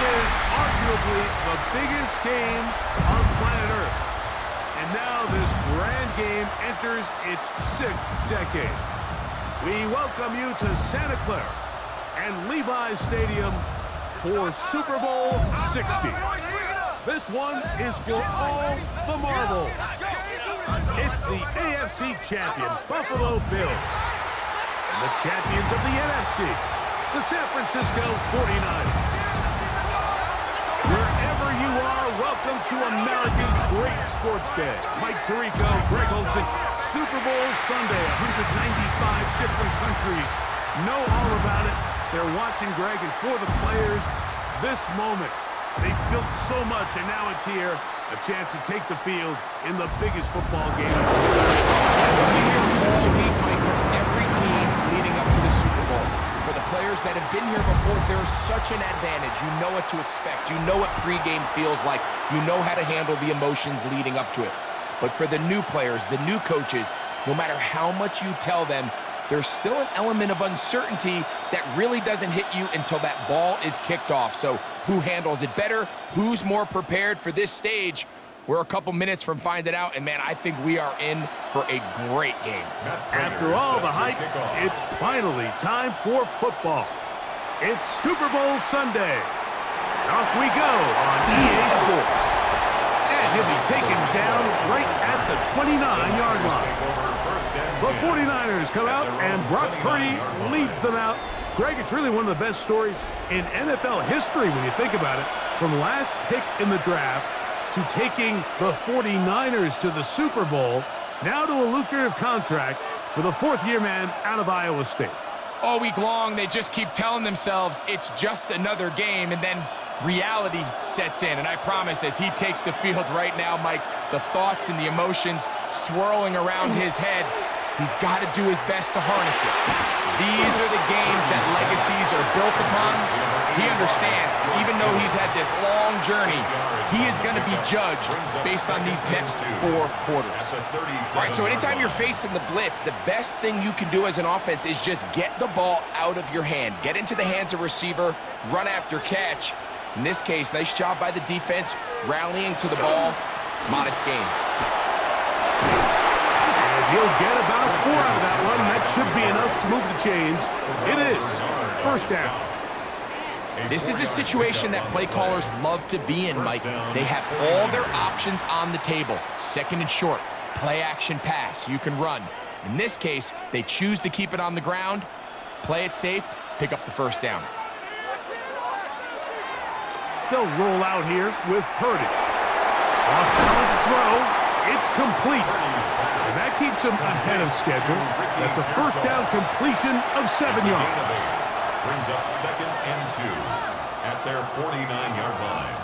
is arguably the biggest game on planet Earth. And now this grand game enters its 6th decade. We welcome you to Santa Clara and Levi's Stadium for Super Bowl 60. This one is for all the marbles. It's the AFC champion, Buffalo Bills. And the champions of the NFC, the San Francisco 49ers. Wherever you are, welcome to America's great sports day. Mike Tirico, Greg Olsen, Super Bowl Sunday, 195 different countries know all about it. They're watching, Greg, and for the players, this moment. They've built so much, and now it's here. A chance to take the field in the biggest football game of all time. We hear all week, Mike, from every team leading up to the Super Bowl. For the players that have been here before, there's such an advantage. You know what to expect. You know what pregame feels like. You know how to handle the emotions leading up to it. But for the new players, the new coaches, no matter how much you tell them, there's still an element of uncertainty that really doesn't hit you until that ball is kicked off. So who handles it better? Who's more prepared for this stage? We're a couple minutes from finding out, and man, I think we are in for a great game. After all the hype, it's finally time for football. It's Super Bowl Sunday. And off we go on EA Sports. And he'll be taken down right at the 29-yard line. The 49ers come out, and Brock Purdy leads them out. Greg, it's really one of the best stories in NFL history when you think about it. From last pick in the draft to taking the 49ers to the Super Bowl, now to a lucrative contract with a fourth-year man out of Iowa State. All week long, they just keep telling themselves it's just another game, and then reality sets in. And I promise, as he takes the field right now, Mike, the thoughts and the emotions swirling around his head, he's got to do his best to harness it. These are the games that legacies are built upon. He understands, even though he's had this long journey, he is going to be judged based on these next 4 quarters. All right, so anytime you're facing the blitz, the best thing you can do as an offense is just get the ball out of your hand. Get into the hands of receiver, run after catch. In this case, nice job by the defense, rallying to the ball. Modest game. You'll get about 4 out of that one. That should be enough to move the chains. It is first down. This is a situation that play callers love to be in, Mike. They have all their options on the table. Second and short, play action pass. You can run. In this case, they choose to keep it on the ground, play it safe, pick up the first down. They'll roll out here with Purdy. Off-balance throw. It's complete. And that keeps him ahead of schedule. That's a first down completion of 7 yards. Brings up 2nd and 2 at their 49-yard line.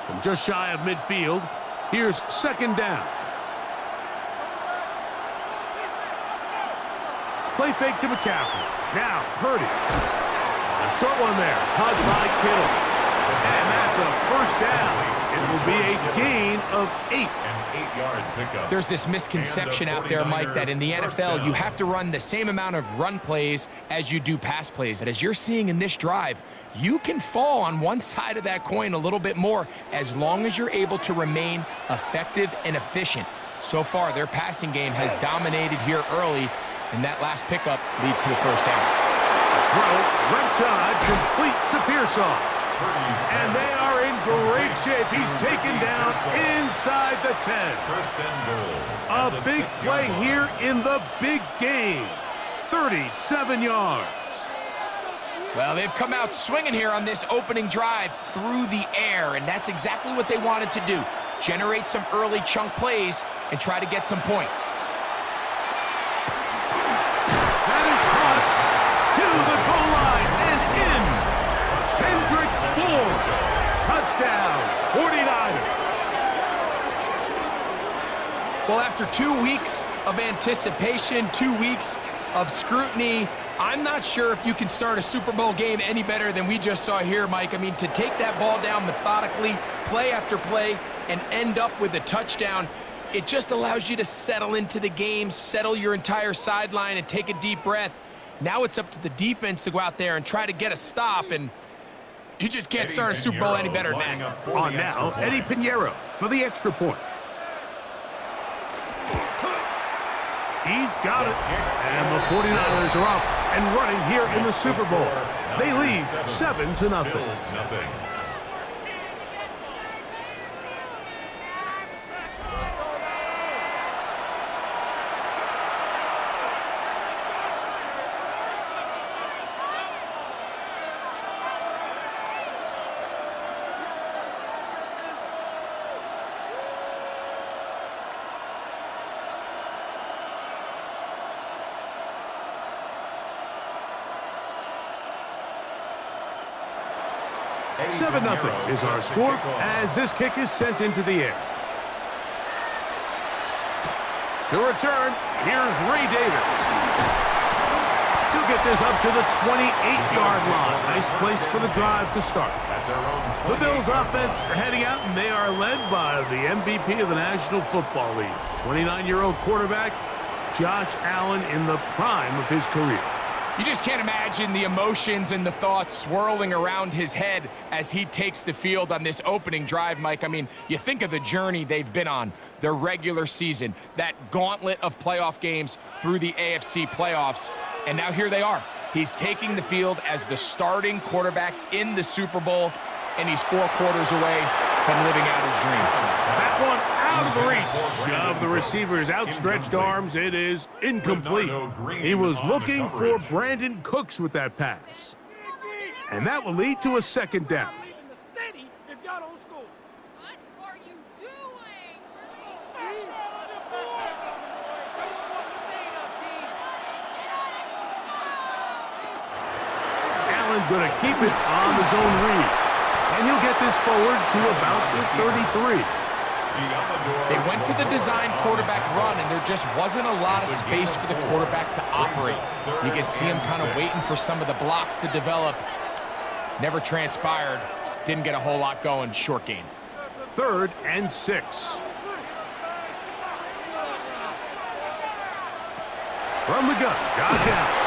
From just shy of midfield, here's 2nd down. Play fake to McCaffrey. Now, Purdy. A short one there. Caught by Kittle. And that's a first down. It will be a gain of 8. An 8-yard pickup. There's this misconception out there, Mike, that in the NFL, you have to run the same amount of run plays as you do pass plays. And as you're seeing in this drive, you can fall on one side of that coin a little bit more as long as you're able to remain effective and efficient. So far, their passing game has dominated here early, and that last pickup leads to a first down. Throw, left side, complete to Pearsall. And they are in great shape. He's taken down inside the 10. First and goal. A big play here in the big game. 37 yards. Well, they've come out swinging here on this opening drive through the air, and that's exactly what they wanted to do. Generate some early chunk plays and try to get some points. That is caught to the goal line and in. Hendricks Bull. Touchdown, 49ers. Well, after 2 weeks of anticipation, 2 weeks of scrutiny, I'm not sure if you can start a Super Bowl game any better than we just saw here, Mike. I mean, to take that ball down methodically, play after play, and end up with a touchdown, it just allows you to settle into the game, settle your entire sideline, and take a deep breath. Now it's up to the defense to go out there and try to get a stop, and you just can't start a Super Bowl any better than that. On now, Eddie Pinheiro for the extra point. He's got it. And the 49ers are off and running here in the Super Bowl. They lead 7-0. 7-0 is our score as this kick is sent into the air. To return, here's Ray Davis. He'll get this up to the 28-yard line. Nice place for the drive to start. The Bills offense are heading out, and they are led by the MVP of the National Football League, 29-year-old quarterback Josh Allen in the prime of his career. You just can't imagine the emotions and the thoughts swirling around his head as he takes the field on this opening drive, Mike. I mean, you think of the journey they've been on, their regular season, that gauntlet of playoff games through the AFC playoffs, and now here they are. He's taking the field as the starting quarterback in the Super Bowl, and he's 4 quarters away from living out his dream. That one out of the reach of the receiver's outstretched arms. It is incomplete. He was looking for Brandon Cooks with that pass. And that will lead to a second down. Allen's going to keep it on the zone read. And he'll get this forward to about the 33. They went to the design quarterback run, and there just wasn't a lot of space for the quarterback to operate. You could see him kind of waiting for some of the blocks to develop. Never transpired. Didn't get a whole lot going. Short game. 3rd and 6. From the gun, Josh Allen.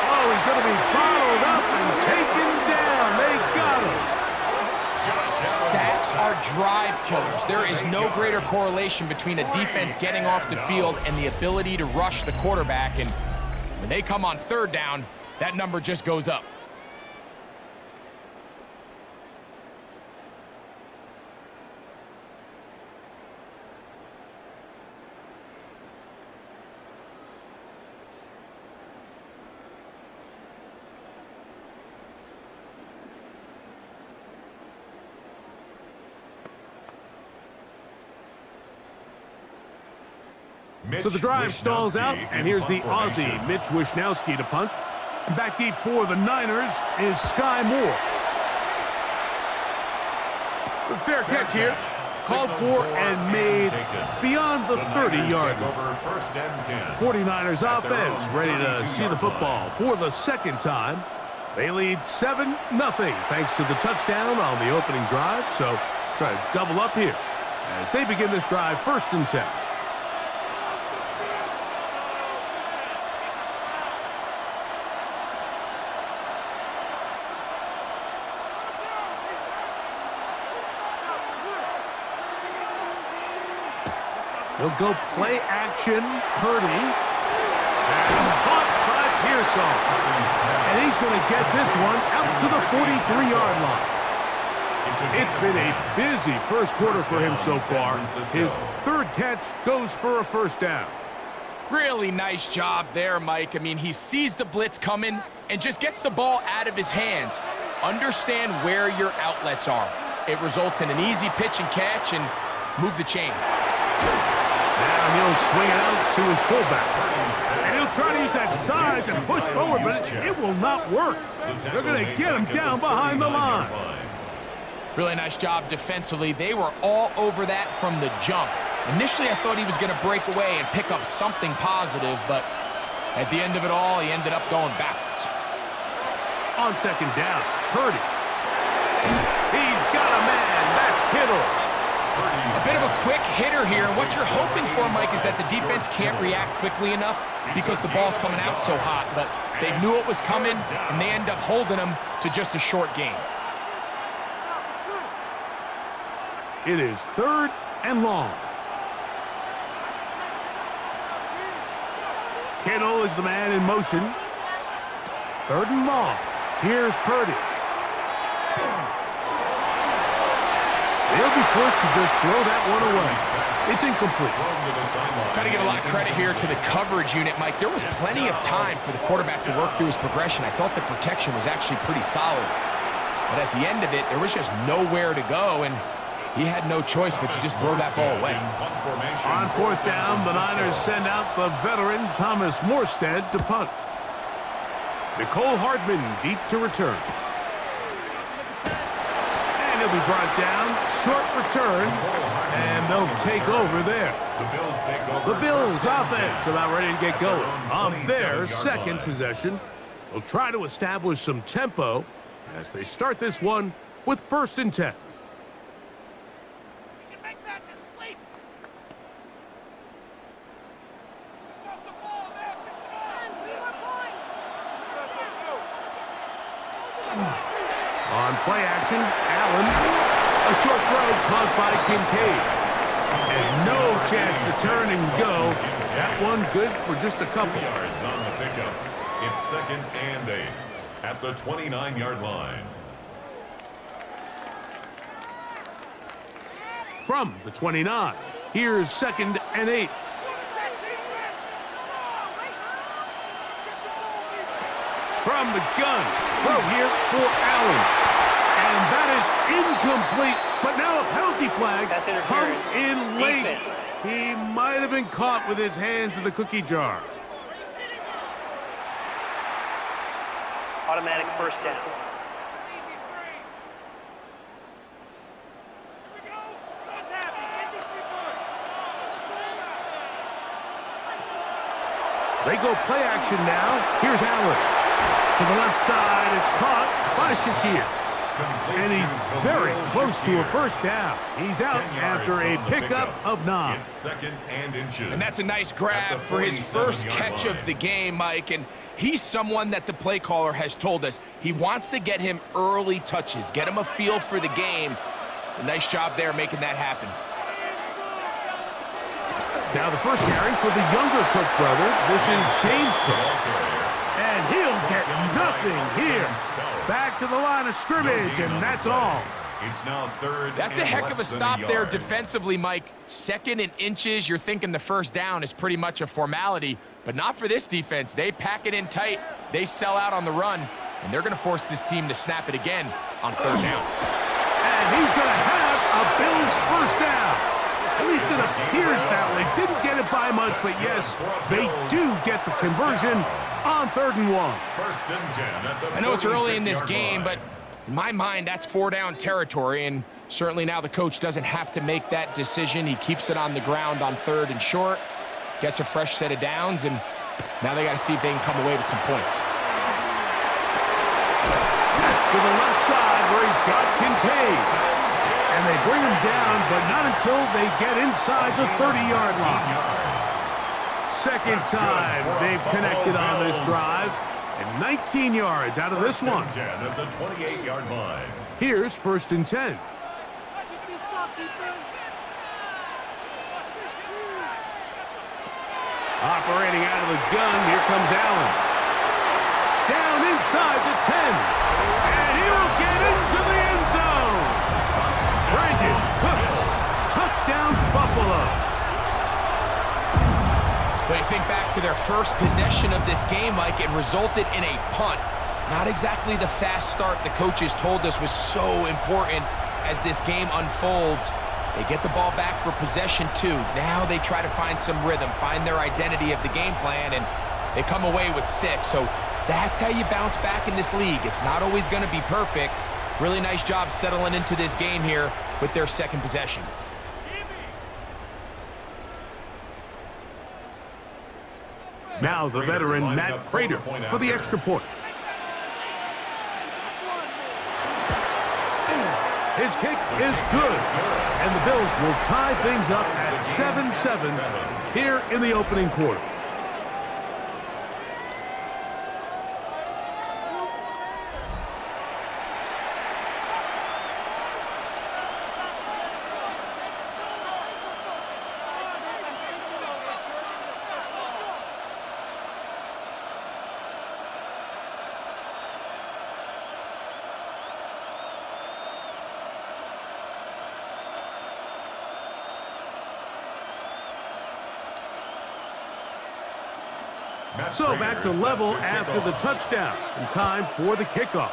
Oh, he's going to be bottled up and taken down. They got him. Sacks are drive killers. There is no greater correlation between a defense getting off the field and the ability to rush the quarterback. And when they come on 3rd down, that number just goes up. So the drive stalls out, and here's the Aussie, Mitch Wishnowsky, to punt. And back deep for the Niners is Sky Moore. The fair catch here, called for and made beyond the 30-yard line. 49ers offense ready to see the football for the second time. They lead 7-0 thanks to the touchdown on the opening drive. So try to double up here as they begin this drive 1st and 10. He'll go play action. Purdy. And caught by Pearsall. And he's going to get this one out to the 43-yard line. It's been a busy first quarter for him so far. His 3rd catch goes for a 1st down. Really nice job there, Mike. I mean, he sees the blitz coming and just gets the ball out of his hands. Understand where your outlets are. It results in an easy pitch and catch and move the chains. Now he'll swing it out to his fullback. And he'll try to use that size and push forward, but it will not work. They're going to get him down behind the line. Really nice job defensively. They were all over that from the jump. Initially, I thought he was going to break away and pick up something positive, but at the end of it all, he ended up going backwards. On 2nd down, Purdy. He's got a man. That's Kittle. A bit of a quick hitter here. What you're hoping for, Mike, is that the defense can't react quickly enough because the ball's coming out so hot. But they knew it was coming, and they end up holding them to just a short gain. It is 3rd and long. Kittle is the man in motion. 3rd and long. Here's Purdy. They'll be forced to just throw that one away. It's incomplete. Got to give a lot of credit here to the coverage unit, Mike. There was plenty of time for the quarterback to work through his progression. I thought the protection was actually pretty solid. But at the end of it, there was just nowhere to go, and he had no choice but to just throw that ball away. On 4th down, the Niners send out the veteran Thomas Morstead to punt. Nicole Hardman deep to return. And he'll be brought down. Short return. And they'll take over there. The Bills offense about ready to get going. On their second possession, they'll try to establish some tempo as they start this one with 1st and 10. On play action, Allen. A short throw caught by Kincaid. And no chance to turn and go. That one good for just a couple. Yards on the pickup. It's 2nd and 8 at the 29-yard line. From the 29, here's 2nd and 8. From the gun, throw here for Allen. And that is incomplete, but now a penalty flag comes in late. He might have been caught with his hands in the cookie jar. Automatic 1st down. They go play action now. Here's Allen. To the left side, it's caught by Shakir. And he's very close to a 1st down. He's out after a pickup of 9. It's 2nd and inches. And that's a nice grab for his first catch of the game, Mike. And he's someone that the play caller has told us he wants to get him early touches, get him a feel for the game. A nice job there making that happen. Now the first carry for the younger Cook brother. This is James Cook. And he'll get nothing here. Back to the line of scrimmage, and that's all. It's now 3rd. That's a heck of a stop there defensively, Mike. 2nd and inches, you're thinking the 1st down is pretty much a formality, but not for this defense. They pack it in tight, they sell out on the run, and they're going to force this team to snap it again on 3rd down. And he's going to have a Bills 1st down. At least it appears that way. Didn't get it by much, but yes, they do get the conversion on 3rd and 1. 1st and 10 at the I know it's early in this 46-yard game, line. but in my mind, that's 4-down territory, and certainly now the coach doesn't have to make that decision. He keeps it on the ground on 3rd and short, gets a fresh set of downs, and now they got to see if they can come away with some points. To the left side where he's got Kincaid. And they bring him down, but not until they get inside the 30-yard line. 2nd time they've connected on this drive. And 19 yards out of this one. 10 at the 28-yard line. Here's 1st and 10. Operating out of the gun, here comes Allen. Down inside the 10. And he will get into the end zone. Brandon Cooks. Touchdown, Buffalo. But you think back to their first possession of this game, Mike, it resulted in a punt. Not exactly the fast start the coaches told us was so important as this game unfolds. They get the ball back for possession 2. Now they try to find some rhythm, find their identity of the game plan, and they come away with 6. So that's how you bounce back in this league. It's not always going to be perfect. Really nice job settling into this game here with their second possession. Now the veteran Matt Prater for the extra point. His kick is good. And the Bills will tie things up at 7-7 here in the opening quarter. So back to level after the touchdown, and time for the kickoff.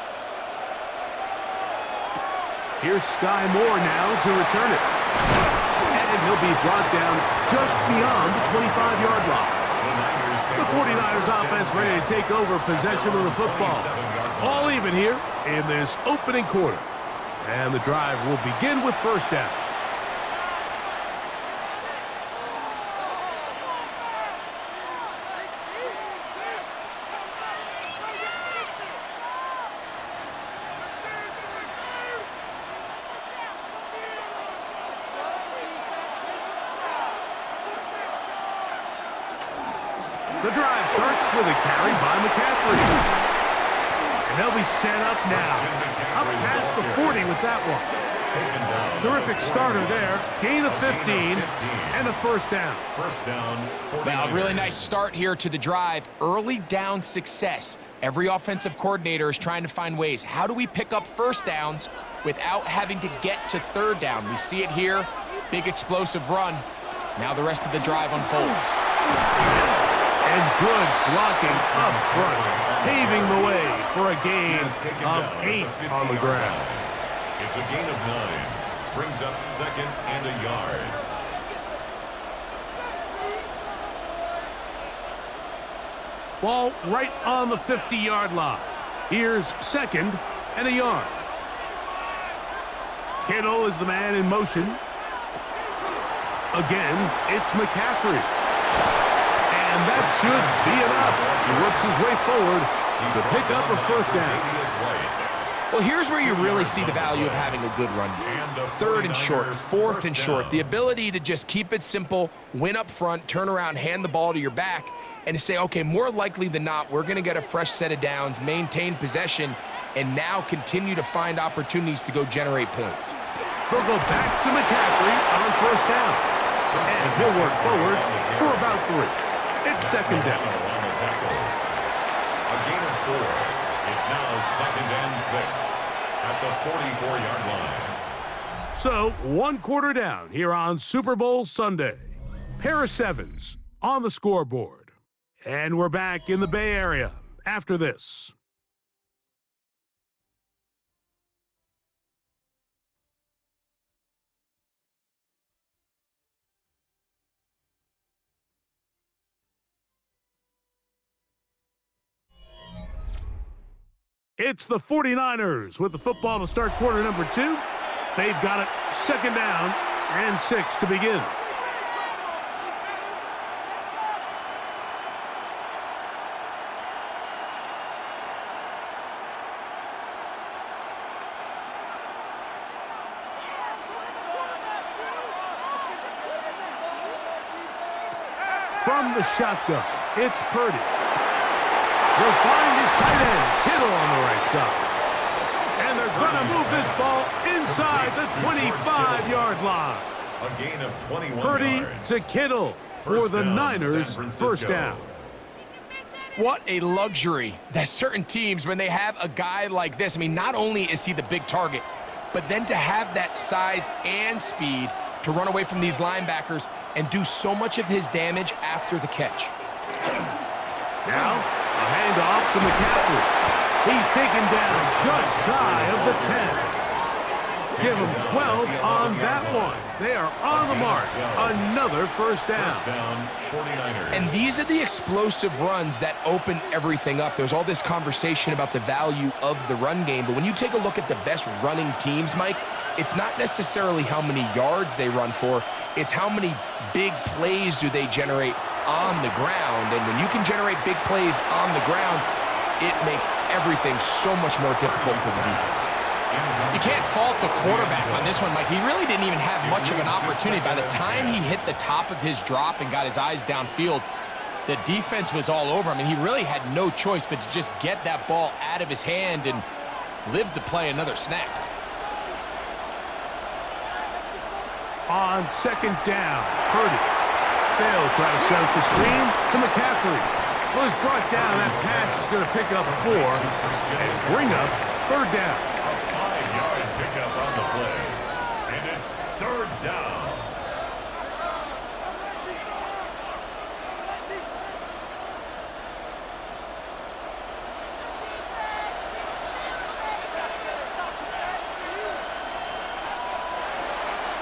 Here's Sky Moore now to return it. And he'll be brought down just beyond the 25-yard line. The 49ers offense ready to take over possession of the football. All even here in this opening quarter. And the drive will begin with first down. The drive starts with a carry by McCaffrey. And they'll be set up now. Up past the 40 with that one. Terrific starter there. Gain of 15 and a first down. Well, a really nice start here to the drive. Early down success. Every offensive coordinator is trying to find ways. How do we pick up first downs without having to get to third down? We see it here. Big explosive run. Now the rest of the drive unfolds. And good blocking up front, paving the way for a gain of 8 on the ground. It's a gain of 9. Brings up second and a yard. Ball right on the 50-yard line. Here's second and a yard. Kittle is the man in motion. Again, it's McCaffrey. And that should be enough. He works his way forward to pick up a first down. Well, here's where you really see the value of having a good run game. Third and short, fourth and short. The ability to just keep it simple, win up front, turn around, hand the ball to your back, and to say, okay, more likely than not, we're going to get a fresh set of downs, maintain possession, and now continue to find opportunities to go generate points. They'll go back to McCaffrey on first down. And he'll work forward for about 3. It's second down. A gain of 4. It's now second and 6 at the 44-yard line. So, 1 quarter down here on Super Bowl Sunday. Pair of 7s on the scoreboard. And we're back in the Bay Area after this. It's the 49ers with the football to start quarter number 2. They've got it second down and 6 to begin. From the shotgun, it's Purdy. He'll find his tight end, Kittle, on the right side. And they're going to move this ball inside the 25-yard line. A gain of 21 Purdy yards. to Kittle for the Niners, first down. What a luxury that certain teams, when they have a guy like this, I mean, not only is he the big target, but then to have that size and speed to run away from these linebackers and do so much of his damage after the catch. Now, a handoff to McCaffrey. He's taken down just shy of the 10. Give him 12 on that one. They are on the mark. Another first down. First down, 49ers. And these are the explosive runs that open everything up. There's all this conversation about the value of the run game, but when you take a look at the best running teams, Mike, it's not necessarily how many yards they run for, it's how many big plays do they generate on the ground. And when you can generate big plays on the ground, it makes everything so much more difficult for the defense. You can't fault the quarterback on this one, Mike. He really didn't even have much of an opportunity. By the time he hit the top of his drop and got his eyes downfield, the defense was all over him, and he really had no choice but to just get that ball out of his hand and live to play another snap. On second down, Purdy. They'll try to set up the screen to McCaffrey. Well, he's brought down. That pass is going to pick up 4 and bring up third down. A 5-yard pickup on the play. And it's third down.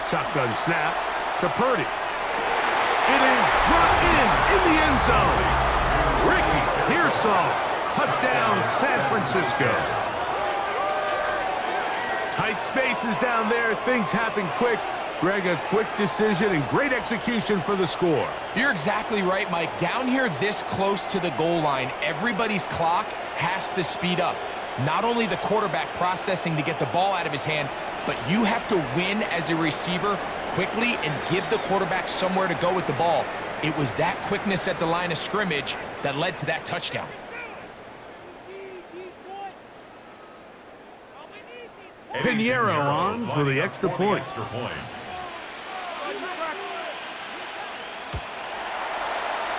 Shotgun snap to Purdy. It is brought in the end zone. Ricky Pearsall. Touchdown, San Francisco. Tight spaces down there. Things happen quick. Greg, a quick decision and great execution for the score. You're exactly right, Mike. Down here this close to the goal line, everybody's clock has to speed up. Not only the quarterback processing to get the ball out of his hand, but you have to win as a receiver quickly and give the quarterback somewhere to go with the ball. It was that quickness at the line of scrimmage that led to that touchdown. Pinheiro on for the extra point.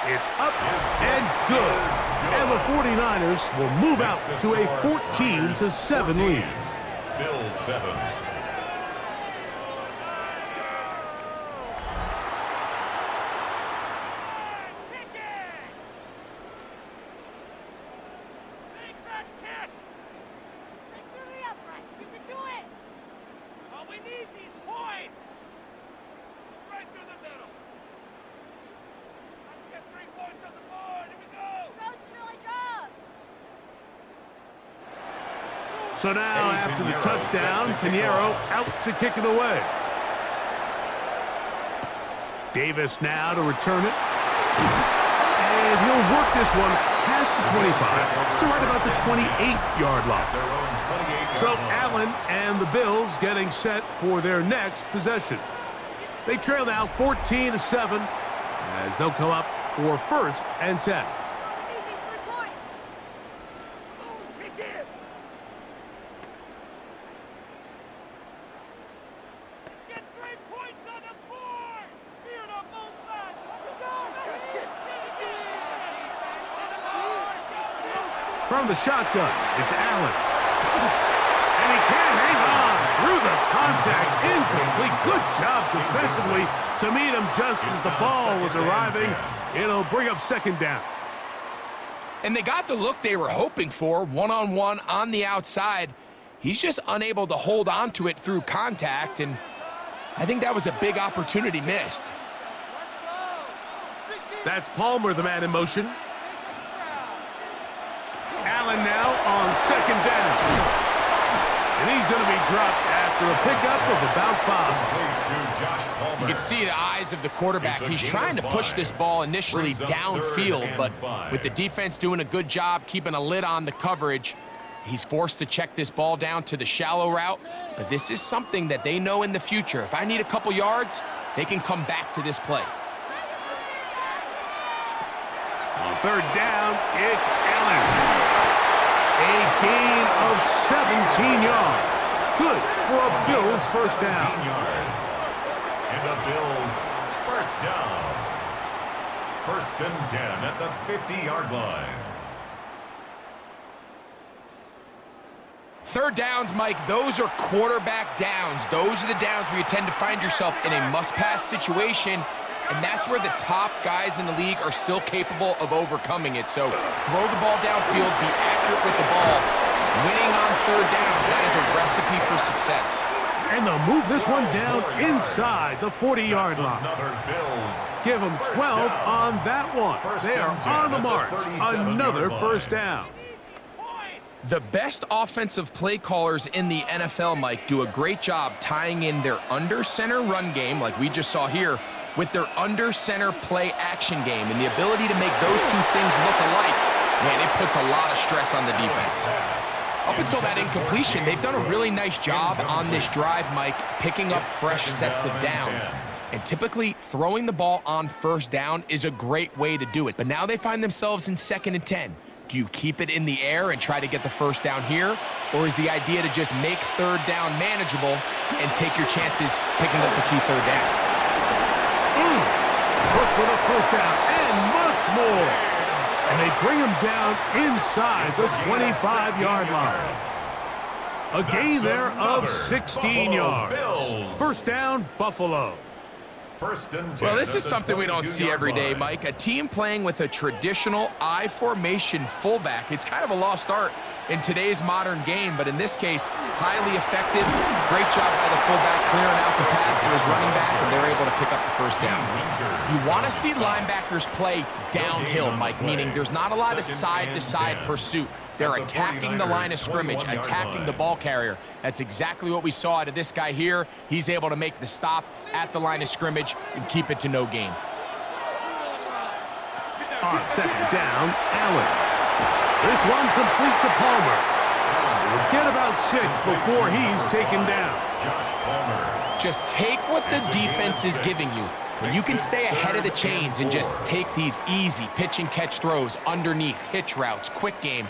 It's up and good. And the 49ers will move out to a 14-7 lead. Bills 7. So now, after the touchdown, Pinheiro out to kick it away. Davis now to return it. And he'll work this one past the 25 to right about the 28-yard line. So Allen and the Bills getting set for their next possession. They trail now 14-7 as they'll come up for 1st and 10. From the shotgun, it's Allen. And he can't hang on through the contact. Incomplete. Good job defensively to meet him just as the ball was arriving. It'll bring up second down. And they got the look they were hoping for, one-on-one on the outside. He's just unable to hold on to it through contact, and I think that was a big opportunity missed. That's Palmer, the man in motion. Allen now on second down. And he's going to be dropped after a pickup of about 5. You can see the eyes of the quarterback. He's trying to push this ball initially downfield, but with the defense doing a good job keeping a lid on the coverage, he's forced to check this ball down to the shallow route. But this is something that they know in the future. If I need a couple yards, they can come back to this play. On third down, it's Allen. A gain of 17 yards. Good for a Bills first down. And the Bills first down. 1st and 10 at the 50-yard line. Third downs, Mike, those are quarterback downs. Those are the downs where you tend to find yourself in a must-pass situation, and that's where the top guys in the league are still capable of overcoming it. So throw the ball downfield, be accurate with the ball. Winning on third downs, that is a recipe for success. And they'll move this one down inside the 40-yard line. Give them 12 on that one. They are on the march. Another first down. The best offensive play callers in the NFL, Mike, do a great job tying in their under-center run game, like we just saw here, with their under-center play action game. And the ability to make those two things look alike, man, it puts a lot of stress on the defense. Up until that incompletion, they've done a really nice job on this drive, Mike, picking up fresh sets of downs. And typically, throwing the ball on first down is a great way to do it. But now they find themselves in 2nd and 10. Do you keep it in the air and try to get the first down here? Or is the idea to just make 3rd down manageable and take your chances picking up the key 3rd down? Look for the first down and much more. And they bring him down inside the 25-yard line. A gain there of 16 yards. First down, Buffalo. Well, this is something we don't see every day, Mike. A team playing with a traditional I formation fullback. It's kind of a lost art in today's modern game, but in this case, highly effective. Great job by the fullback clearing out the path for his running back, and they're able to pick up the first down. You want to see linebackers play downhill, Mike, meaning there's not a lot of side-to-side pursuit. They're attacking the line of scrimmage, attacking the ball carrier. That's exactly what we saw out of this guy here. He's able to make the stop at the line of scrimmage and keep it to no gain. On 2nd down, Allen. This one complete to Palmer. He'll get about 6 before he's taken down. Just take what the defense is giving you. When you can stay ahead of the chains and just take these easy pitch and catch throws underneath, hitch routes, quick game,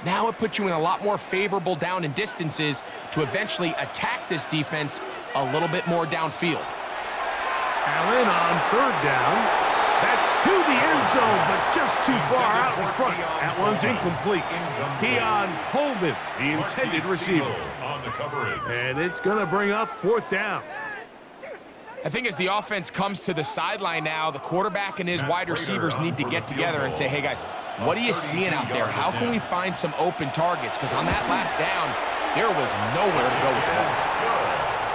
now it puts you in a lot more favorable down and distances to eventually attack this defense a little bit more downfield. Allen on 3rd down. That's to the end zone, but just too far out in front. That one's incomplete. Keon Coleman, the intended receiver. And it's going to bring up 4th down. I think as the offense comes to the sideline now, the quarterback and his wide receivers need to get together and say, hey, guys, what are you seeing out there? How can we find some open targets? Because on that last down, there was nowhere to go with the ball.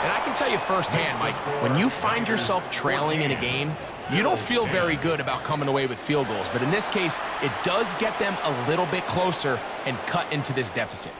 And I can tell you firsthand, Mike, when you find yourself trailing in a game, you don't feel very good about coming away with field goals. But in this case, it does get them a little bit closer and cut into this deficit.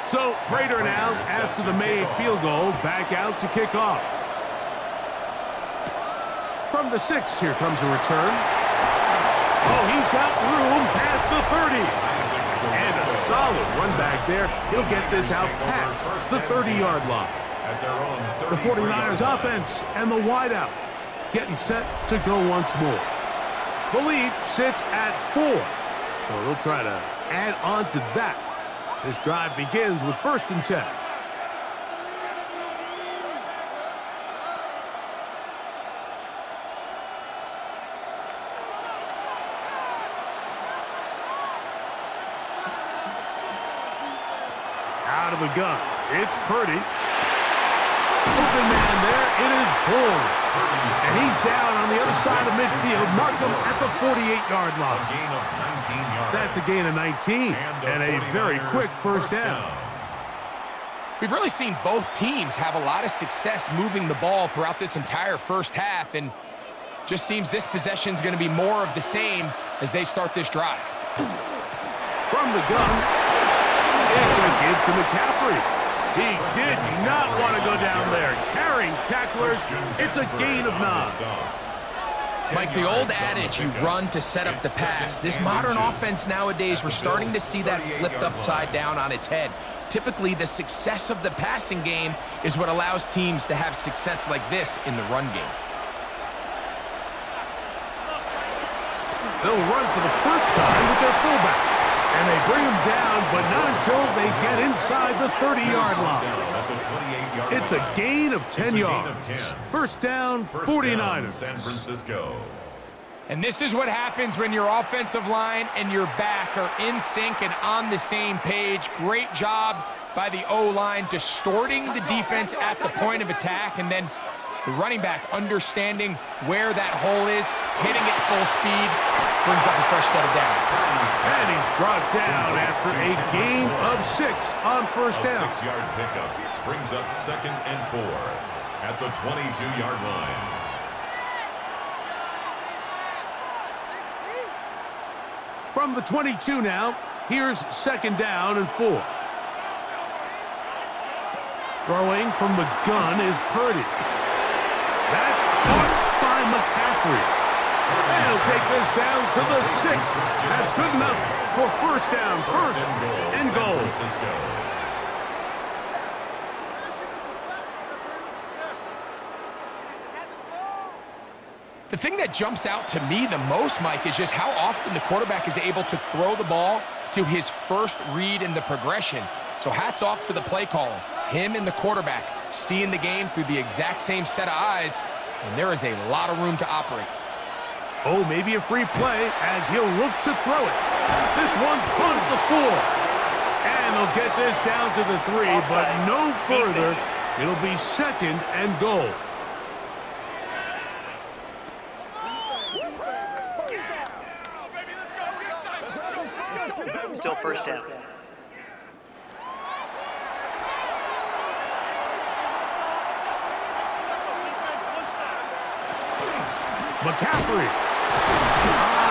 So, Prater now, after the made field goal, back out to kick off. From the 6, here comes a return. Oh, he's got room past the 30. And a solid run back there. He'll get this out past the 30-yard line. The 49ers offense and the wideout getting set to go once more. The lead sits at 4. So they'll try to add on to that. This drive begins with 1st and 10. Out of the gun, it's Purdy. Open man there, it is Bull. And he's down on the other side of midfield. Mark him at the 48-yard line. That's a gain of 19 and a very quick first down. We've really seen both teams have a lot of success moving the ball throughout this entire first half, and just seems this possession's going to be more of the same as they start this drive. From the gun, it's a give to McCaffrey. He did not want to go down there. Carrying tacklers, it's a gain of 9. Mike, the old adage, you run to set up the pass. This modern offense nowadays, we're starting to see that flipped upside down on its head. Typically, the success of the passing game is what allows teams to have success like this in the run game. They'll run for the first time with their fullback. And they bring him down, but not until they get inside the 30-yard line. It's a gain of 10 yards. First down, 49ers. San Francisco. And this is what happens when your offensive line and your back are in sync and on the same page. Great job by the O-line distorting the defense at the point of attack, and then the running back understanding where that hole is, hitting it full speed, brings up a fresh set of downs. And he's brought down after a gain of 6 on first down. A 6-yard pickup brings up 2nd and 4 at the 22-yard line. From the 22 now, here's 2nd down and 4. Throwing from the gun is Purdy. That's caught by McCaffrey. And he'll take this down to the 6. That's good enough for 1st down, 1st and goal. The thing that jumps out to me the most, Mike, is just how often the quarterback is able to throw the ball to his first read in the progression. So hats off to the play caller. Him and the quarterback seeing the game through the exact same set of eyes, and there is a lot of room to operate. Oh, maybe a free play as he'll look to throw it. This one caught the 4. And they'll get this down to the 3, but no further. It'll be 2nd and goal. Still 1st down. McCaffrey.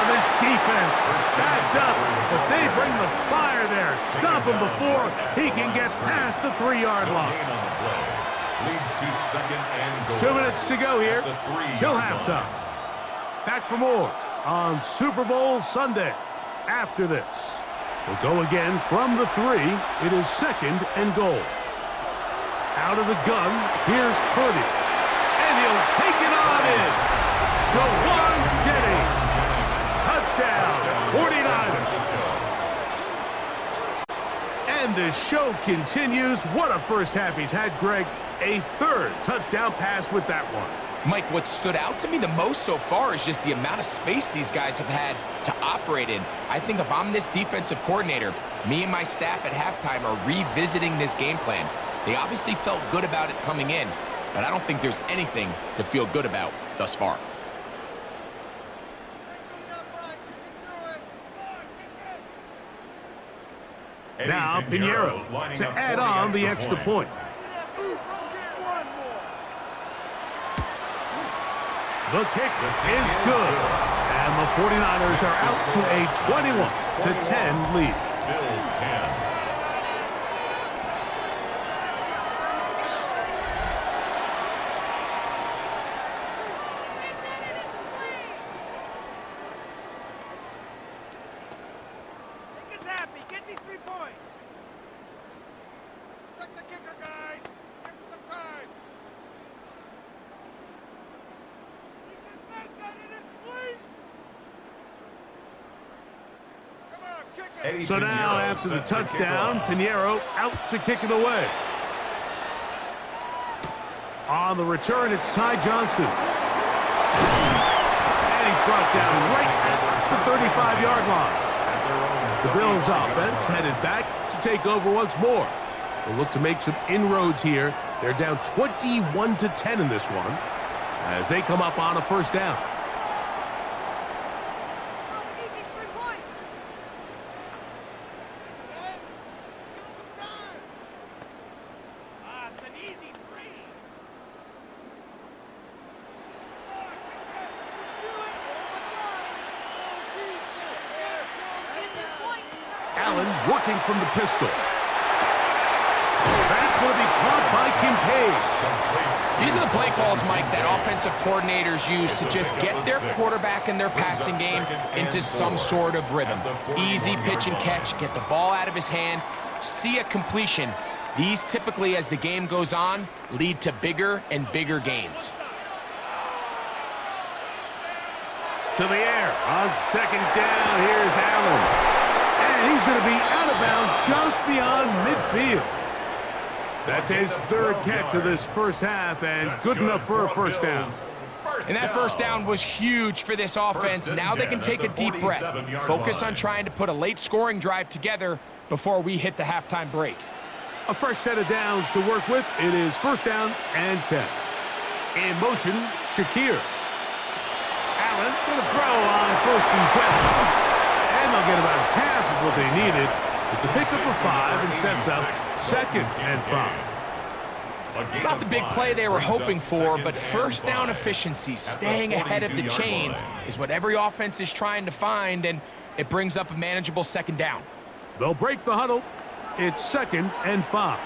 This defense backed up, but they bring the fire there. Stop him before he can get past the 3-yard line. Leads to 2nd and goal. 2 minutes to go here till halftime. Back for more on Super Bowl Sunday. After this, we'll go again from the 3. It is 2nd and goal. Out of the gun, here's Purdy. And he'll take it on in. Jawan Jennings. Touchdown, 49ers. And the show continues. What a first half he's had, Greg. A 3rd touchdown pass with that one. Mike, what stood out to me the most so far is just the amount of space these guys have had to operate in. I think if I'm this defensive coordinator, me and my staff at halftime are revisiting this game plan. They obviously felt good about it coming in, but I don't think there's anything to feel good about thus far. Now Pinheiro to add on the extra point. The kick is good. And the 49ers are out to a 21-10 lead. Bills 10. So now, after the touchdown, Pinheiro out to kick it away. On the return, it's Ty Johnson. And he's brought down right at the 35-yard line. The Bills' offense headed back to take over once more. They'll look to make some inroads here. They're down 21-10 in this one as they come up on a 1st down. Allen working from the pistol. That's going to be caught by Kincaid. These are the play calls, Mike, that offensive coordinators use to just get their quarterback and their passing game into some sort of rhythm. Easy pitch and catch, get the ball out of his hand, see a completion. These typically, as the game goes on, lead to bigger and bigger gains. To the air on 2nd down. Here's Allen. And he's going to be out of bounds just beyond midfield. That's his 3rd catch of this first half, and good enough for a 1st down. And that 1st down was huge for this offense. Now they can take a deep breath. Focus on trying to put a late scoring drive together before we hit the halftime break. A fresh set of downs to work with. It is 1st down and 10. In motion, Shakir. Allen going to throw on 1st and 10. And they'll get about half of what they needed. It's a pickup of 5 and sets up 2nd and 5. It's not the big play they were hoping for, but 1st down efficiency, staying ahead of the chains, is what every offense is trying to find. And It brings up a manageable second down. They'll break the huddle. It's 2nd and 5.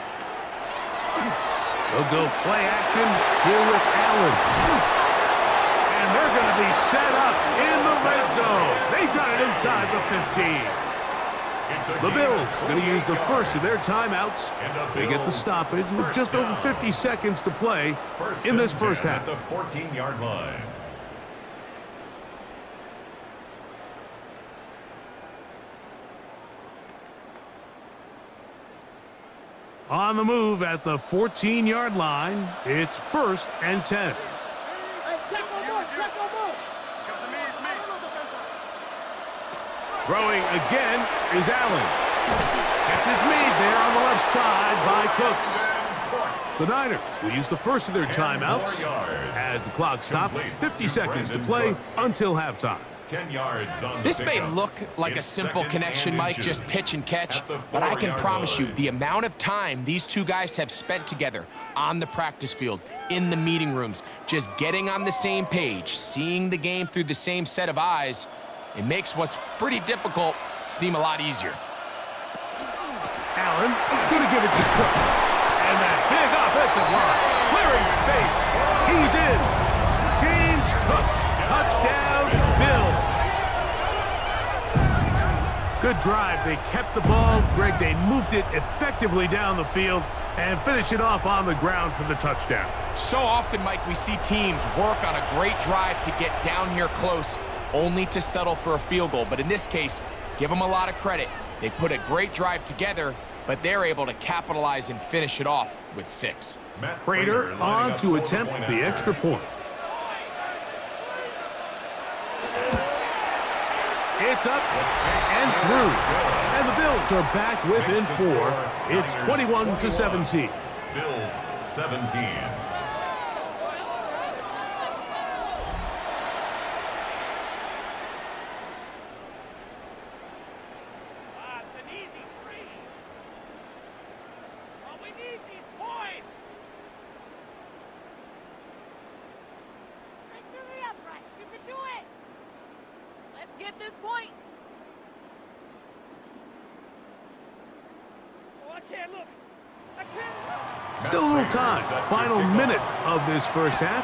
They'll go play action here with Allen. And they're going to be set up in the red zone. They've got it inside the 15. The Bills going to use the first of their timeouts. They get the stoppage with just over 50 seconds to play in this first half. At the 14-yard line. On the move at the 14-yard line, it's 1st and 10. Throwing again is Allen. Catch is made there on the left side by Cooks. The Niners will use the first of their timeouts as the clock stops. 50 seconds to play until halftime. 10 yards on This may look like a simple connection, Mike, just pitch and catch, but I can promise you the amount of time these two guys have spent together on the practice field, in the meeting rooms, just getting on the same page, seeing the game through the same set of eyes, it makes what's pretty difficult seem a lot easier. Allen going to give it to Cook. And that big offensive line clearing space. He's in. James Cook, touchdown, Bills. Good drive. They kept the ball. Greg, they moved it effectively down the field and finish it off on the ground for the touchdown. So often, Mike, we see teams work on a great drive to get down here close, only to settle for a field goal. But in this case, give them a lot of credit. They put a great drive together, but they're able to capitalize and finish it off with 6. Prater on to attempt the extra point. It's up and through. And the Bills are back within 4. It's 21-17. Bills 17. Get this point. Oh, I can't look. Still a little time. Final minute of this first half.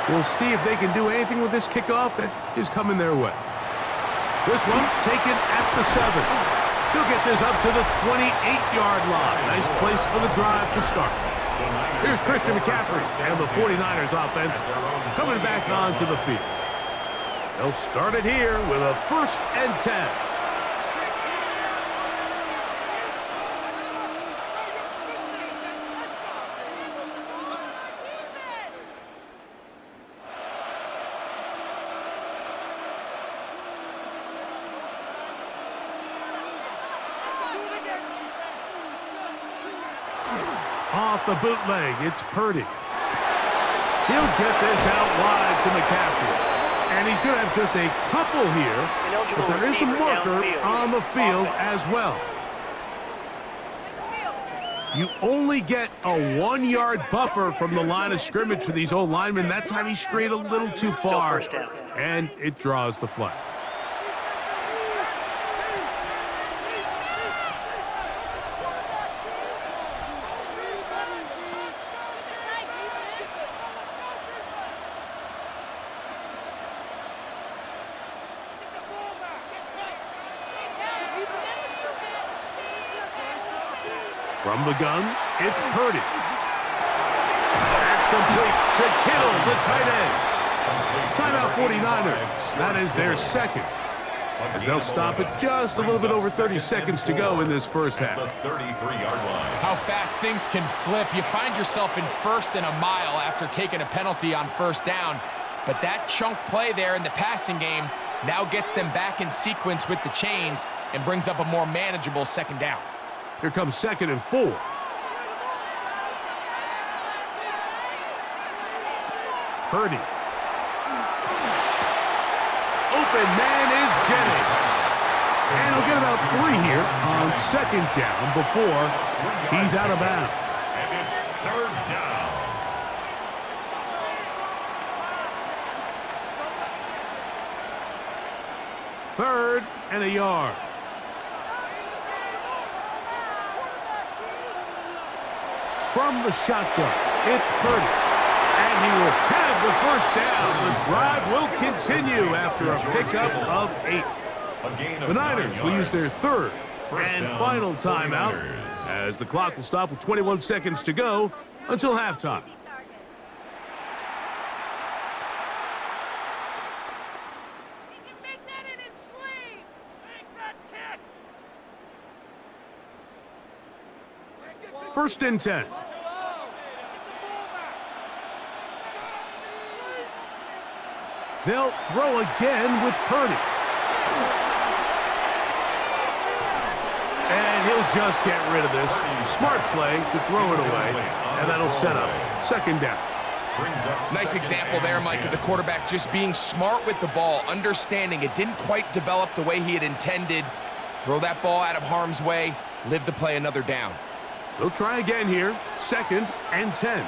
We'll see if they can do anything with this kickoff that is coming their way. This one taken at the 7. He'll get this up to the 28-yard line. Nice place for the drive to start. Here's Christian McCaffrey and the 49ers offense coming back onto the field. They'll start it here with a 1st and 10. Off the bootleg, it's Purdy. He'll get this out wide to McCaffrey. And he's going to have just a couple here, but there is a marker on the field as well. You only get a 1-yard buffer from the line of scrimmage for these old linemen. That time he strayed a little too far, and it draws the flag. From the gun, it's Purdy. That's complete to Kittle, the tight end. Timeout 49ers. That is their second. As they'll stop it just a little bit over 30 seconds to go in this first half. The 33-yard line. How fast things can flip. You find yourself in 1st and a mile after taking a penalty on 1st down. But that chunk play there in the passing game now gets them back in sequence with the chains and brings up a more manageable 2nd down. Here comes 2nd and 4. Purdy. Open man is Jennings. And he'll get about 3 here on 2nd down before he's out of bounds. And it's 3rd down. 3rd and a yard. From the shotgun, it's Purdy. And he will have the first down. The drive will continue after a pickup of 8. The Niners will use their 3rd and final timeout as the clock will stop with 21 seconds to go until halftime. First and 10. They'll throw again with Purdy. And he'll just get rid of this. Smart play to throw it away. And that'll set up 2nd down. Nice example there, Mike, of the quarterback just being smart with the ball, understanding it didn't quite develop the way he had intended. Throw that ball out of harm's way, live to play another down. They'll try again here. 2nd and 10.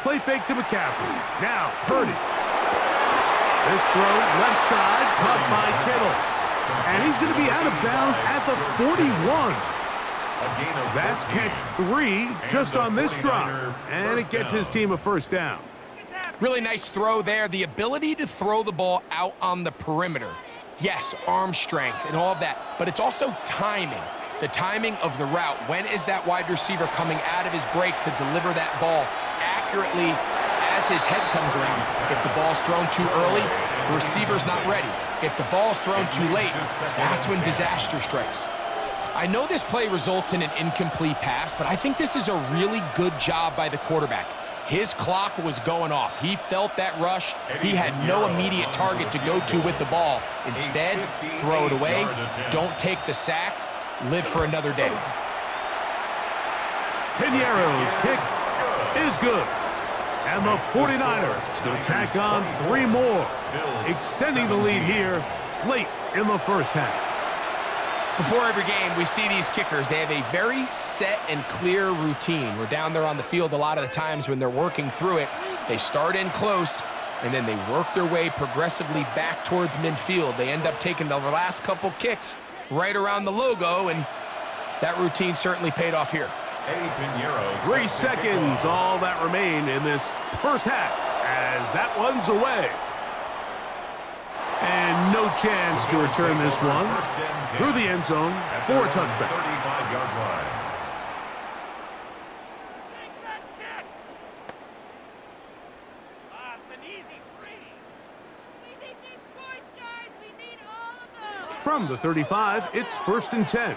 Play fake to McCaffrey. Now Purdy. This throw left side caught by Kittle. And he's going to be out of bounds at the 41. That's catch 3 just on this drive. And it gets his team a first down. Really nice throw there. The ability to throw the ball out on the perimeter. Yes, arm strength and all of that, but it's also timing. The timing of the route. When is that wide receiver coming out of his break to deliver that ball accurately as his head comes around? If the ball's thrown too early, the receiver's not ready. If the ball's thrown too late, that's when disaster strikes. I know this play results in an incomplete pass, but I think this is a really good job by the quarterback. His clock was going off. He felt that rush. He had no immediate target to go to with the ball. Instead, throw it away. Don't take the sack. Live for another day. Piñeiro's kick is good. And the 49ers will tack on 3 more, extending the lead here late in the first half. Before every game, we see these kickers. They have a very set and clear routine. We're down there on the field a lot of the times when they're working through it. They start in close, and then they work their way progressively back towards midfield. They end up taking the last couple kicks right around the logo, and that routine certainly paid off here. 3 seconds, all that remain in this first half, as that one's away. And no chance to return this one through the end zone for a touchback. 35-yard line. From the 35, it's 1st and 10.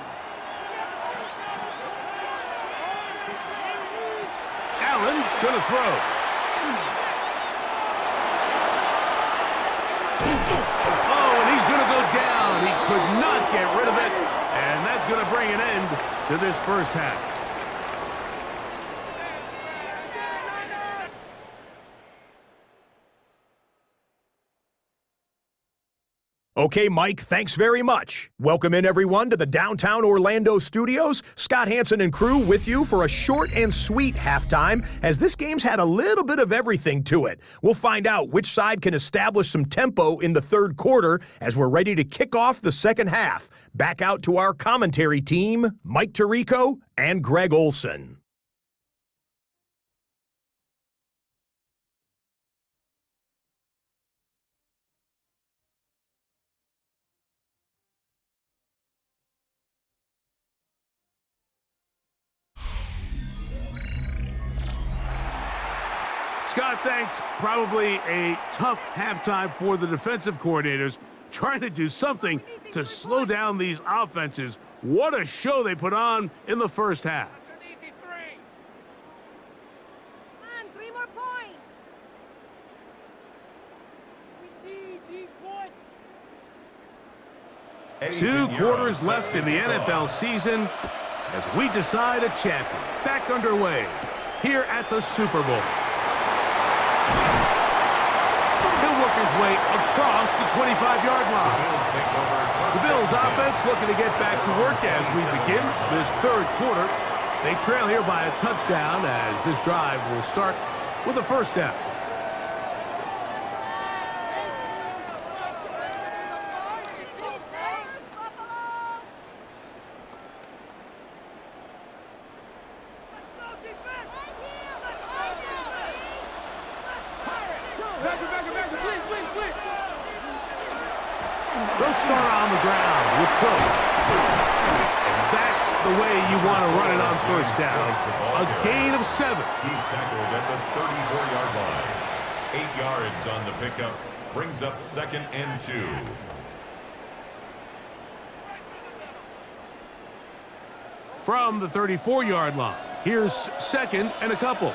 Allen gonna throw. Oh, and he's gonna go down. He could not get rid of it, and that's gonna bring an end to this first half. Okay, Mike, thanks very much. Welcome in, everyone, to the downtown Orlando studios. Scott Hansen and crew with you for a short and sweet halftime, as this game's had a little bit of everything to it. We'll find out which side can establish some tempo in the 3rd quarter as we're ready to kick off the 2nd half. Back out to our commentary team, Mike Tirico and Greg Olson. Scott, thanks. Probably a tough halftime for the defensive coordinators, trying to do something to slow down these offenses. What a show they put on in the first half. Easy 3. Come on, 3 more points. We need these points. 2 quarters left in the NFL season as we decide a champion. Back underway here at the Super Bowl. He'll work his way across the 25-yard line. The Bills offense looking to get back to work as we begin this 3rd quarter. They trail here by a touchdown as this drive will start with a first down. They'll start on the ground with Cook. And that's the way you want to run it on first down. A gain of 7. He's tackled at the 34-yard line. 8 yards on the pickup. Brings up 2nd and 2. From the 34-yard line, here's 2nd and a couple.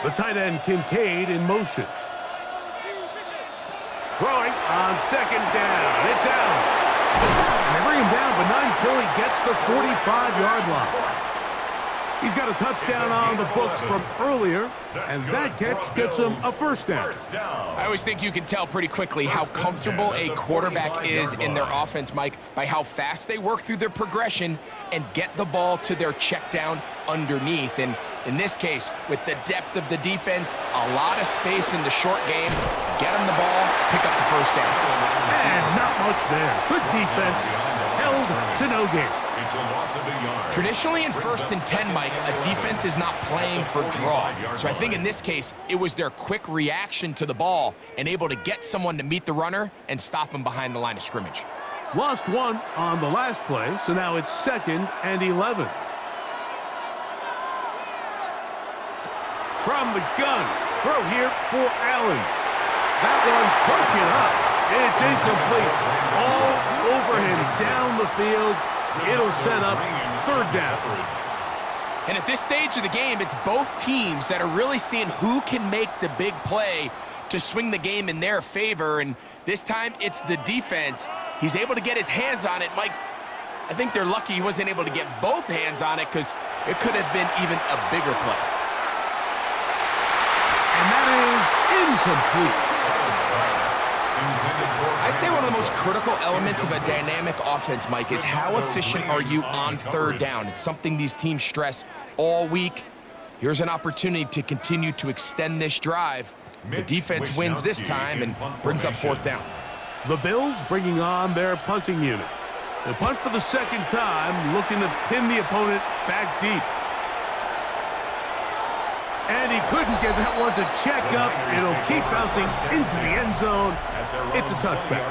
The tight end Kincaid in motion. Throwing on 2nd down. It's out. And they bring him down, but not until he gets the 45-yard line. He's got a touchdown on the books from earlier, and that catch gets him a first down. I always think you can tell pretty quickly how comfortable a quarterback is in their offense, Mike, by how fast they work through their progression and get the ball to their check down underneath. And in this case, with the depth of the defense, a lot of space in the short game, get them the ball, pick up the first down. And not much there. Good defense, held to no gain. It's a loss of a yard. Traditionally in 1st and 10, Mike, a defense is not playing for draw. So I think in this case, it was their quick reaction to the ball and able to get someone to meet the runner and stop him behind the line of scrimmage. Lost 1 on the last play, so now it's 2nd and 11. From the gun, throw here for Allen. That one broken up. It's incomplete. All over him down the field. It'll set up 3rd down. And at this stage of the game, it's both teams that are really seeing who can make the big play to swing the game in their favor. And this time, it's the defense. He's able to get his hands on it. Mike, I think they're lucky he wasn't able to get both hands on it because it could have been even a bigger play. And that is incomplete. I'd say one of the most critical elements of a dynamic offense, Mike, is how efficient are you on 3rd down. It's something these teams stress all week. Here's an opportunity to continue to extend this drive. The defense wins this time and brings up 4th down. The Bills bringing on their punting unit. They punt for the 2nd time, looking to pin the opponent back deep. And he couldn't get that one to check up. It'll keep bouncing into the end zone. It's a touchback.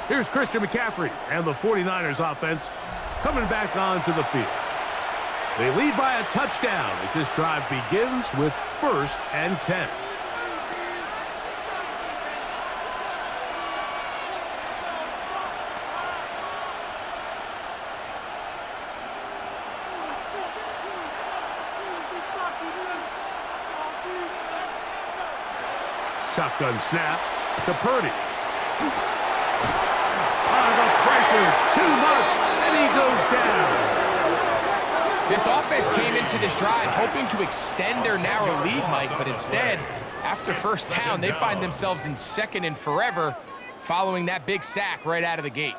Here's Christian McCaffrey and the 49ers offense coming back onto the field. They lead by a touchdown as this drive begins with 1st and 10. Shotgun snap to Purdy. The pressure, too much, and he goes down. This offense came into this drive hoping to extend their narrow lead, Mike, but instead, after 1st down, they find themselves in 2nd and forever following that big sack right out of the gate.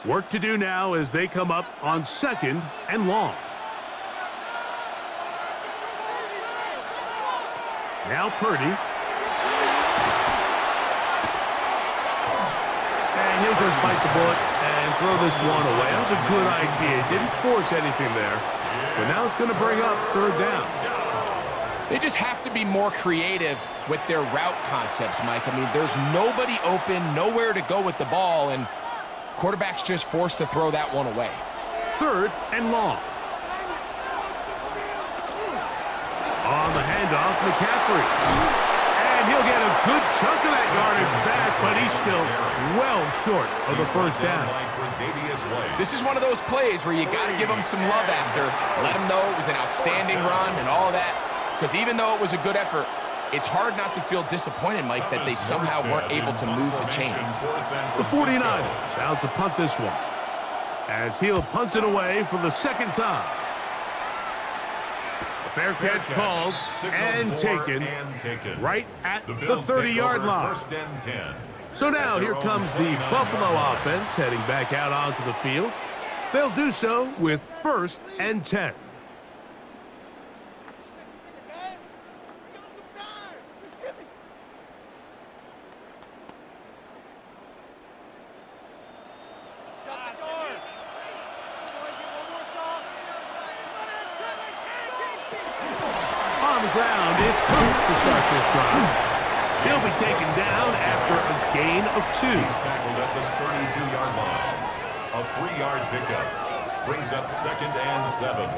Work to do now as they come up on 2nd and long. Now Purdy. And he'll just bite the bullet and throw this one away. That was a good idea. Didn't force anything there. But now it's going to bring up 3rd down. They just have to be more creative with their route concepts, Mike. I mean, there's nobody open, nowhere to go with the ball, and quarterback's just forced to throw that one away. 3rd and long. On the handoff, McCaffrey. And he'll get a good chunk of that yardage back, but he's still well short of the 1st down. This is one of those plays where you got to give them some love after. Let them know it was an outstanding run and all that. Because even though it was a good effort, it's hard not to feel disappointed, Mike, that they somehow weren't able to move the chains. The 49ers out to punt this one, as he'll punt it away for the 2nd time. A fair catch called and taken right at the 30-yard line. So now here comes the Buffalo offense heading back out onto the field. They'll do so with 1st and 10. On the ground, it's Cook to start this drive. He'll be taken down after a gain of 2. He's tackled at the 32-yard line. A 3-yard pickup brings up 2nd and 7.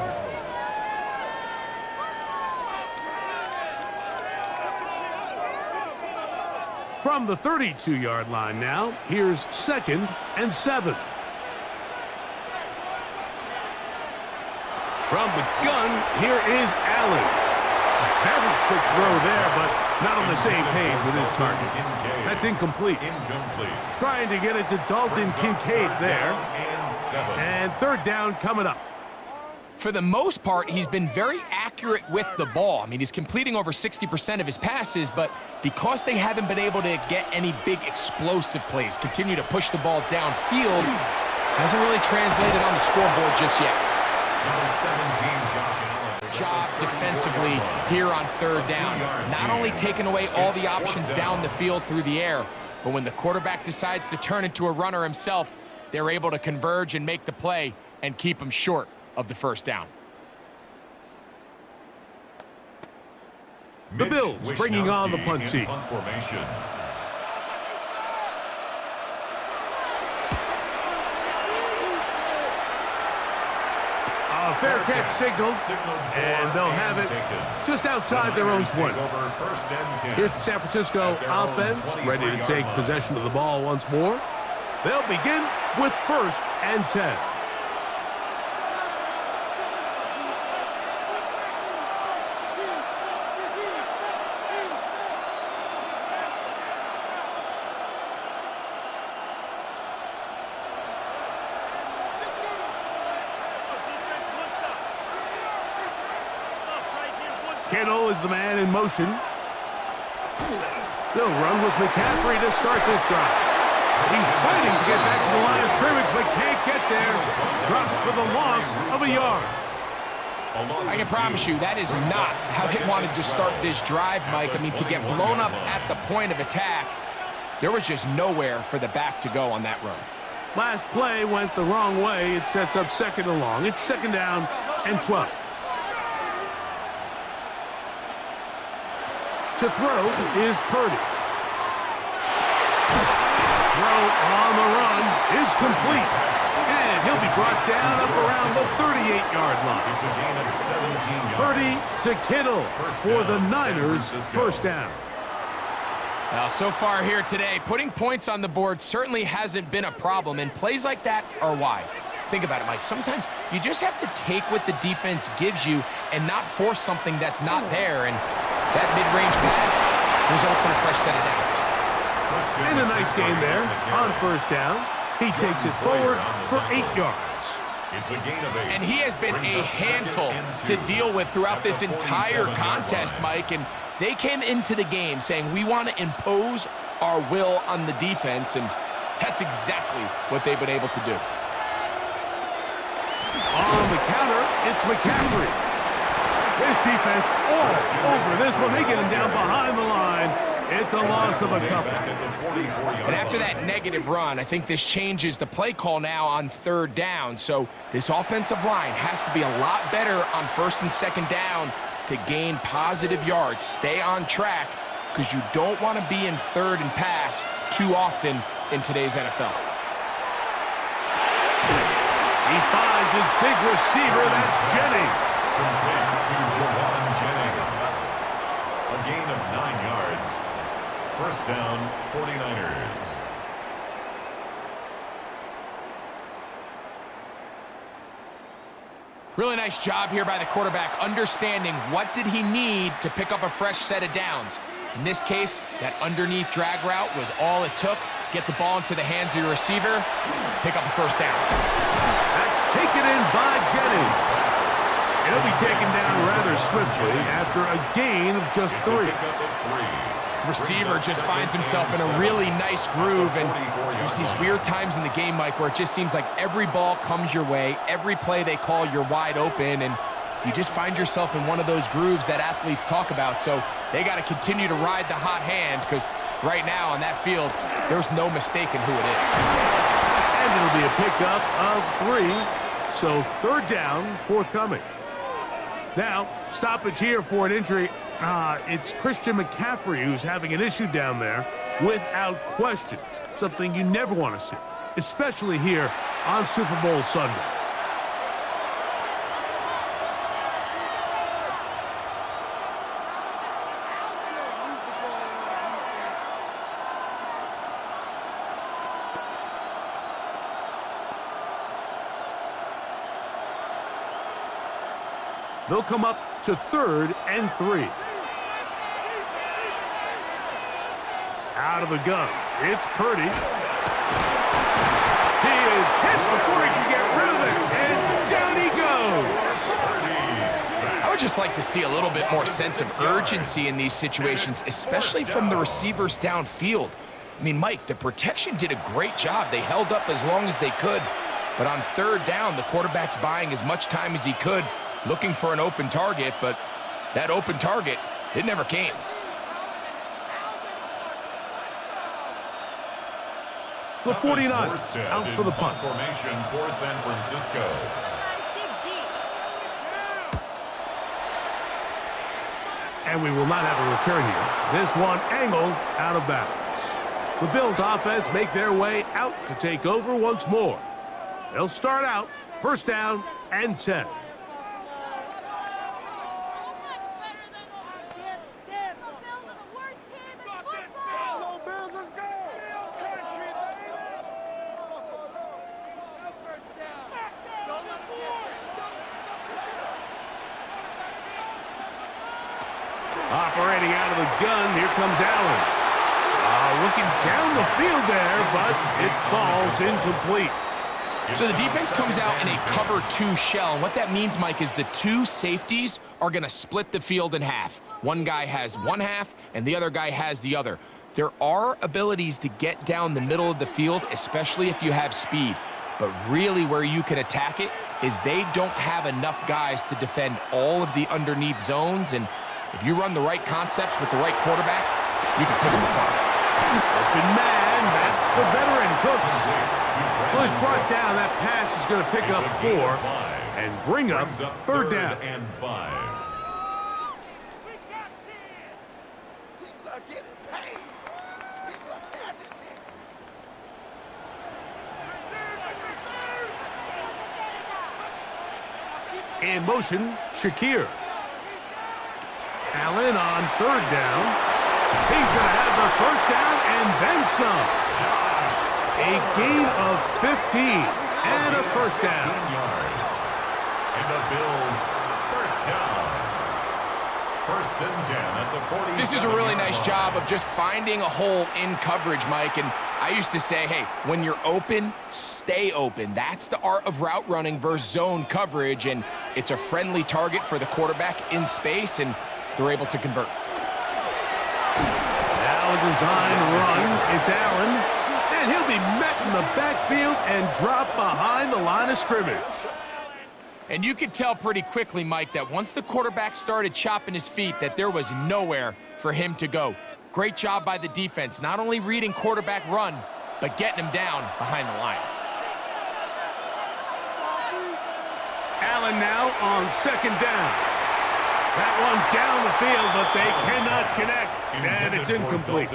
From the 32-yard line now, here's 2nd and 7. From the gun, here is Allen. A very quick throw there, but not on the same page with his target. That's incomplete. Trying to get it to Dalton Kincaid there. And 3rd down coming up. For the most part, he's been very accurate with the ball. I mean, he's completing over 60% of his passes, but because they haven't been able to get any big explosive plays, continue to push the ball downfield, hasn't really translated on the scoreboard just yet. Number 17, Josh Allen. Job defensively here on 3rd down. Not only taking away all the options down the field through the air, but when the quarterback decides to turn into a runner himself, they're able to converge and make the play and keep him short of the 1st down. The Bills bringing on the punt team. A fair catch signaled, and they'll have it just outside their own 20. Here's the San Francisco offense, ready to take possession of the ball once more. They'll begin with 1st and 10. Kittle is the man in motion. They'll run with McCaffrey to start this drive. He's fighting to get back to the line of scrimmage, but can't get there. Dropped for the loss of a yard. I can promise you that is not how they wanted to start this drive, Mike. I mean, to get blown up at the point of attack, there was just nowhere for the back to go on that run. Last play went the wrong way. It sets up 2nd and long. It's 2nd down and 12. To throw is Purdy. Throw on the run is complete. And he'll be brought down up around the 38-yard line. It's a gain of 17 yards. Purdy to Kittle for the Niners' 1st down. Now, so far here today, putting points on the board certainly hasn't been a problem, and plays like that are why. Think about it, Mike. Sometimes you just have to take what the defense gives you and not force something that's not there, and that mid-range pass results in a fresh set of downs. And a nice game there on 1st down. He takes it forward for 8 yards. It's a gain of 8. And he has been a handful to deal with throughout this entire contest, Mike, and they came into the game saying we want to impose our will on the defense, and that's exactly what they've been able to do. On the counter, it's McCaffrey. This defense all over this one. They get him down behind the line. It's a loss of a couple. And after that negative run, I think this changes the play call now on 3rd down. So this offensive line has to be a lot better on 1st and 2nd down to gain positive yards. Stay on track, because you don't want to be in 3rd and pass too often in today's NFL. He finds his big receiver, that's Jennings. A gain of 9 yards. 1st down, 49ers. Really nice job here by the quarterback, understanding what did he need to pick up a fresh set of downs. In this case, that underneath drag route was all it took. Get the ball into the hands of your receiver, pick up a 1st down. That's taken in by Jennings. He'll be taken down rather swiftly after a gain of just 3. Receiver just finds himself in a really nice groove, and there's these weird times in the game, Mike, where it just seems like every ball comes your way, every play they call, you're wide open, and you just find yourself in one of those grooves that athletes talk about. So they got to continue to ride the hot hand, because right now on that field, there's no mistaking who it is. And it'll be a pickup of 3, so 3rd down forthcoming. Now, stoppage here for an injury. It's Christian McCaffrey who's having an issue down there, without question. Something you never want to see, especially here on Super Bowl Sunday. They'll come up to 3rd and 3. Out of the gun, it's Purdy. He is hit before he can get rid of it, and down he goes. I would just like to see a little bit more sense of urgency in these situations, especially from the receivers downfield. I mean, Mike, the protection did a great job. They held up as long as they could, but on 3rd down, the quarterback's buying as much time as he could, looking for an open target, but that open target, it never came. The 49ers out for the punt. Formation for San Francisco. And we will not have a return here. This one angled out of bounds. The Bills offense make their way out to take over once more. They'll start out 1st down and 10. Operating out of the gun, here comes Allen. Looking down the field there, but it falls incomplete. So the defense comes out in a cover 2 shell. And what that means, Mike, is the 2 safeties are going to split the field in half. One guy has one half, and the other guy has the other. There are abilities to get down the middle of the field, especially if you have speed. But really where you can attack it is they don't have enough guys to defend all of the underneath zones. And if you run the right concepts with the right quarterback, you can pick them apart. Open man, that's the veteran Cooks. Well, he's brought down. That pass is going to pick up 4 and bring up 3rd down. And 5. In motion, Shakir. Allen on 3rd down. He's going to have the 1st down and then some. A gain of 15 and a 1st down. 15 yards. And the Bills 1st down. 1st and 10 at the 40. This is a really nice job of just finding a hole in coverage, Mike. And I used to say, hey, when you're open, stay open. That's the art of route running versus zone coverage. And it's a friendly target for the quarterback in space, and they're able to convert. Now a design run. It's Allen. And he'll be met in the backfield and dropped behind the line of scrimmage. And you could tell pretty quickly, Mike, that once the quarterback started chopping his feet, that there was nowhere for him to go. Great job by the defense, not only reading quarterback run, but getting him down behind the line. Allen now on 2nd down. That one down the field, but they cannot connect, and it's incomplete.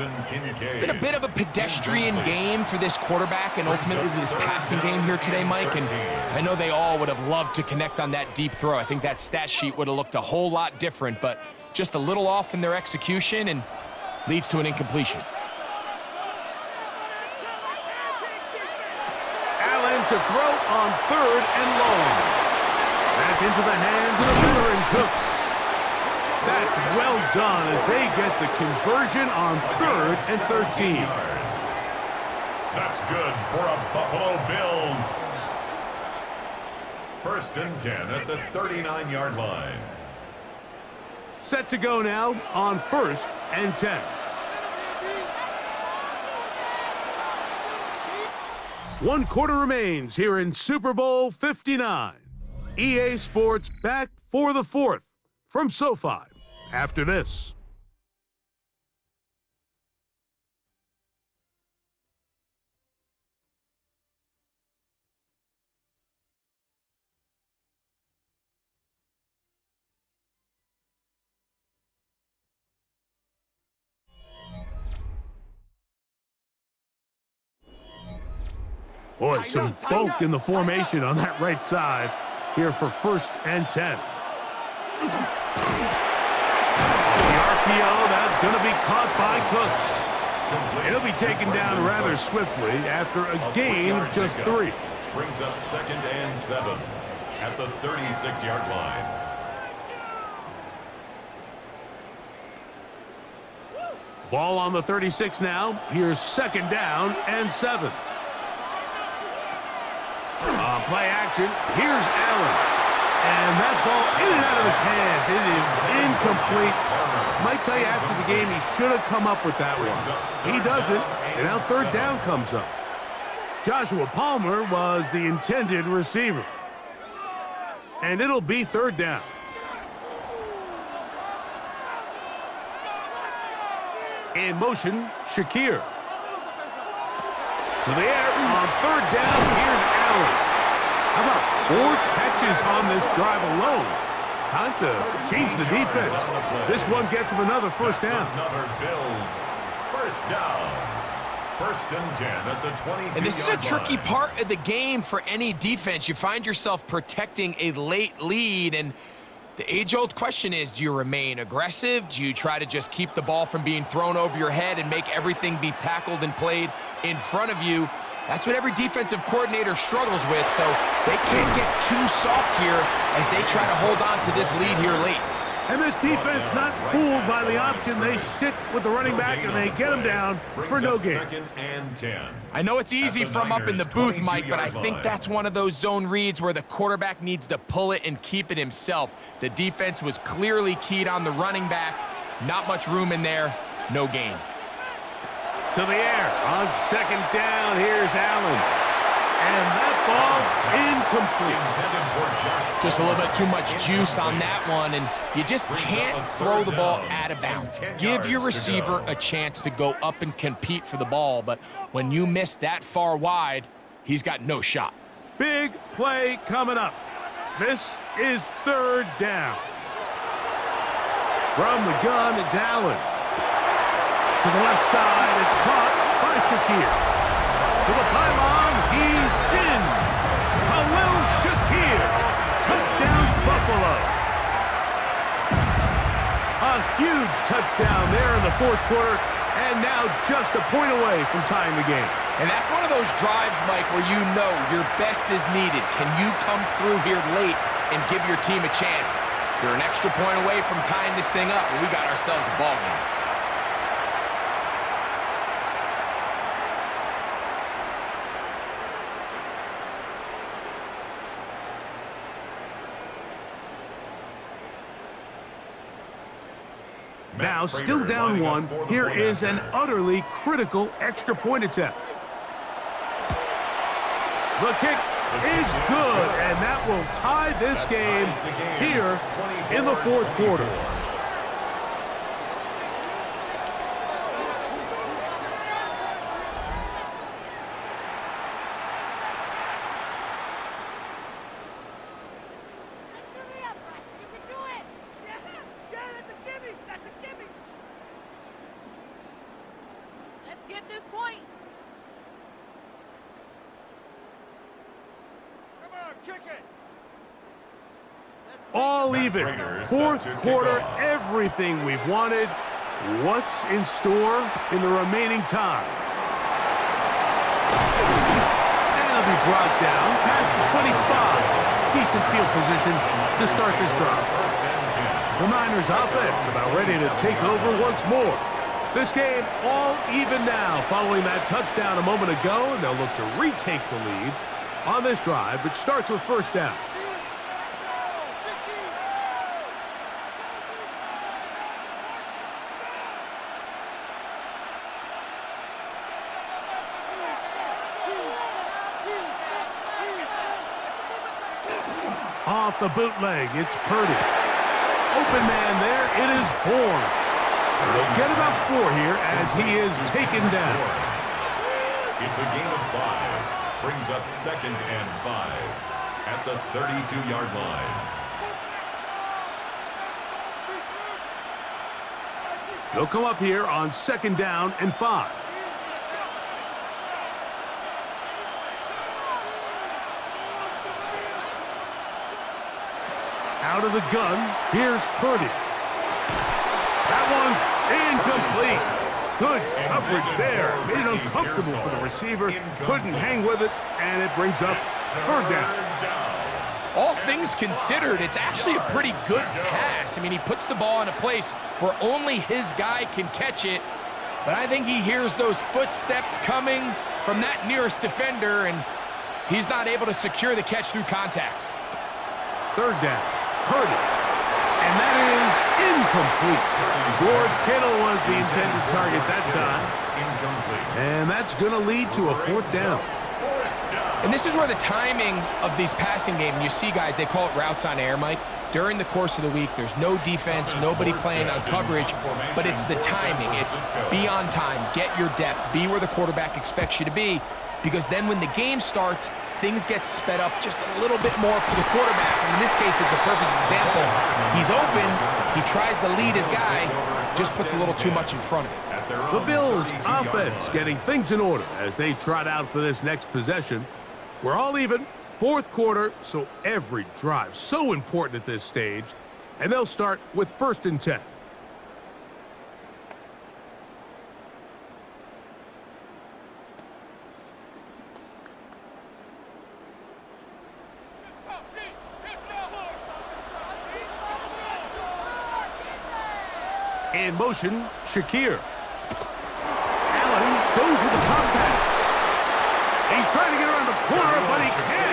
It's been a bit of a pedestrian game for this quarterback and ultimately this passing game here today, Mike, and I know they all would have loved to connect on that deep throw. I think that stat sheet would have looked a whole lot different, but just a little off in their execution and leads to an incompletion. Allen to throw on 3rd and long. That's into the hands of the veteran Cooks. That's well done as they get the conversion on 3rd and 13. That's good for a Buffalo Bills. 1st and 10 at the 39-yard line. Set to go now on 1st and 10. One quarter remains here in Super Bowl 59. EA Sports back for the 4th from SoFi after this. Boy, some bulk in the formation on that right side here for 1st and 10. The RPO, that's going to be caught by Cooks. It'll be taken down rather swiftly after a gain of just 3. Brings up 2nd and 7 at the 36-yard line. Ball on the 36 now. Here's 2nd down and 7. Play action. Here's Allen. And that ball in and out of his hands. It is incomplete. Might tell you after the game he should have come up with that one. He doesn't, and now 3rd down comes up. Joshua Palmer was the intended receiver. And it'll be 3rd down. In motion, Shakir. To the air on 3rd down. Here's Allen. How about 4 catches on this drive alone? Time to change the defense. This one gets him another 1st down. Another Bills 1st down. 1st and 10 at the 22-yard And this is a tricky line. part of the game for any defense. You find yourself protecting a late lead, and the age-old question is, do you remain aggressive? Do you try to just keep the ball from being thrown over your head and make everything be tackled and played in front of you? That's what every defensive coordinator struggles with, so they can't get too soft here as they try to hold on to this lead here late. And this defense not fooled by the option. They stick with the running back, and they get him down for no gain. 2nd and 10. I know it's easy from up in the booth, Mike, but I think that's one of those zone reads where the quarterback needs to pull it and keep it himself. The defense was clearly keyed on the running back. Not much room in there. No gain. To the air on 2nd down. Here's Allen. And that ball incomplete. Just a little bit too much juice on that one, and you just can't throw the ball out of bounds. Give your receiver a chance to go up and compete for the ball, but when you miss that far wide, he's got no shot. Big play coming up. This is 3rd down. From the gun, it's Allen. To the left side, it's caught by Shakir. To the pylon, he's in. Khalil Shakir. Touchdown, Buffalo. A huge touchdown there in the 4th quarter, and now just a point away from tying the game. And that's one of those drives, Mike, where you know your best is needed. Can you come through here late and give your team a chance? They're an extra point away from tying this thing up, and we got ourselves a ball game. Now, still down 1, here is an utterly critical extra point attempt. The kick is good, and that will tie this game here in the 4th quarter. Get this point. Come on, kick it. All even. 4th quarter, everything we've wanted. What's in store in the remaining time? And it'll be brought down past the 25. Decent field position to start this drive. The Niners offense about ready to take over once more. This game all even now following that touchdown a moment ago, and they'll look to retake the lead on this drive, which starts with 1st down. Off the bootleg, it's Purdy. Open man there, it is Bourne. And they'll get about 4 here as he is taken down. It's a gain of 5. Brings up 2nd and 5 at the 32-yard line. They'll come up here on 2nd down and 5. Out of the gun, here's Purdy. That one's incomplete. Good coverage there. Made it uncomfortable for the receiver. Couldn't hang with it, and it brings up third down. All things considered, it's actually a pretty good pass. I mean, he puts the ball in a place where only his guy can catch it, but I think he hears those footsteps coming from that nearest defender, and he's not able to secure the catch through contact. Third down, Purdy. And that is incomplete. George Kittle was the intended target that time. And that's going to lead to a fourth down. And this is where the timing of these passing games, you see guys, they call it routes on air, Mike. During the course of the week, there's no defense, nobody playing on coverage, but it's the timing. It's be on time, get your depth, be where the quarterback expects you to be, because then when the game starts, things get sped up just a little bit more for the quarterback. And in this case, it's a perfect example. He's open, he tries to lead his guy, just puts a little too much in front of him. The Bills' offense getting things in order as they trot out for this next possession. We're all even, fourth quarter, so every drive so important at this stage. And they'll start with 1st and 10. In motion, Shakir. Allen goes with the pop pass. He's trying to get around the corner, but he can't.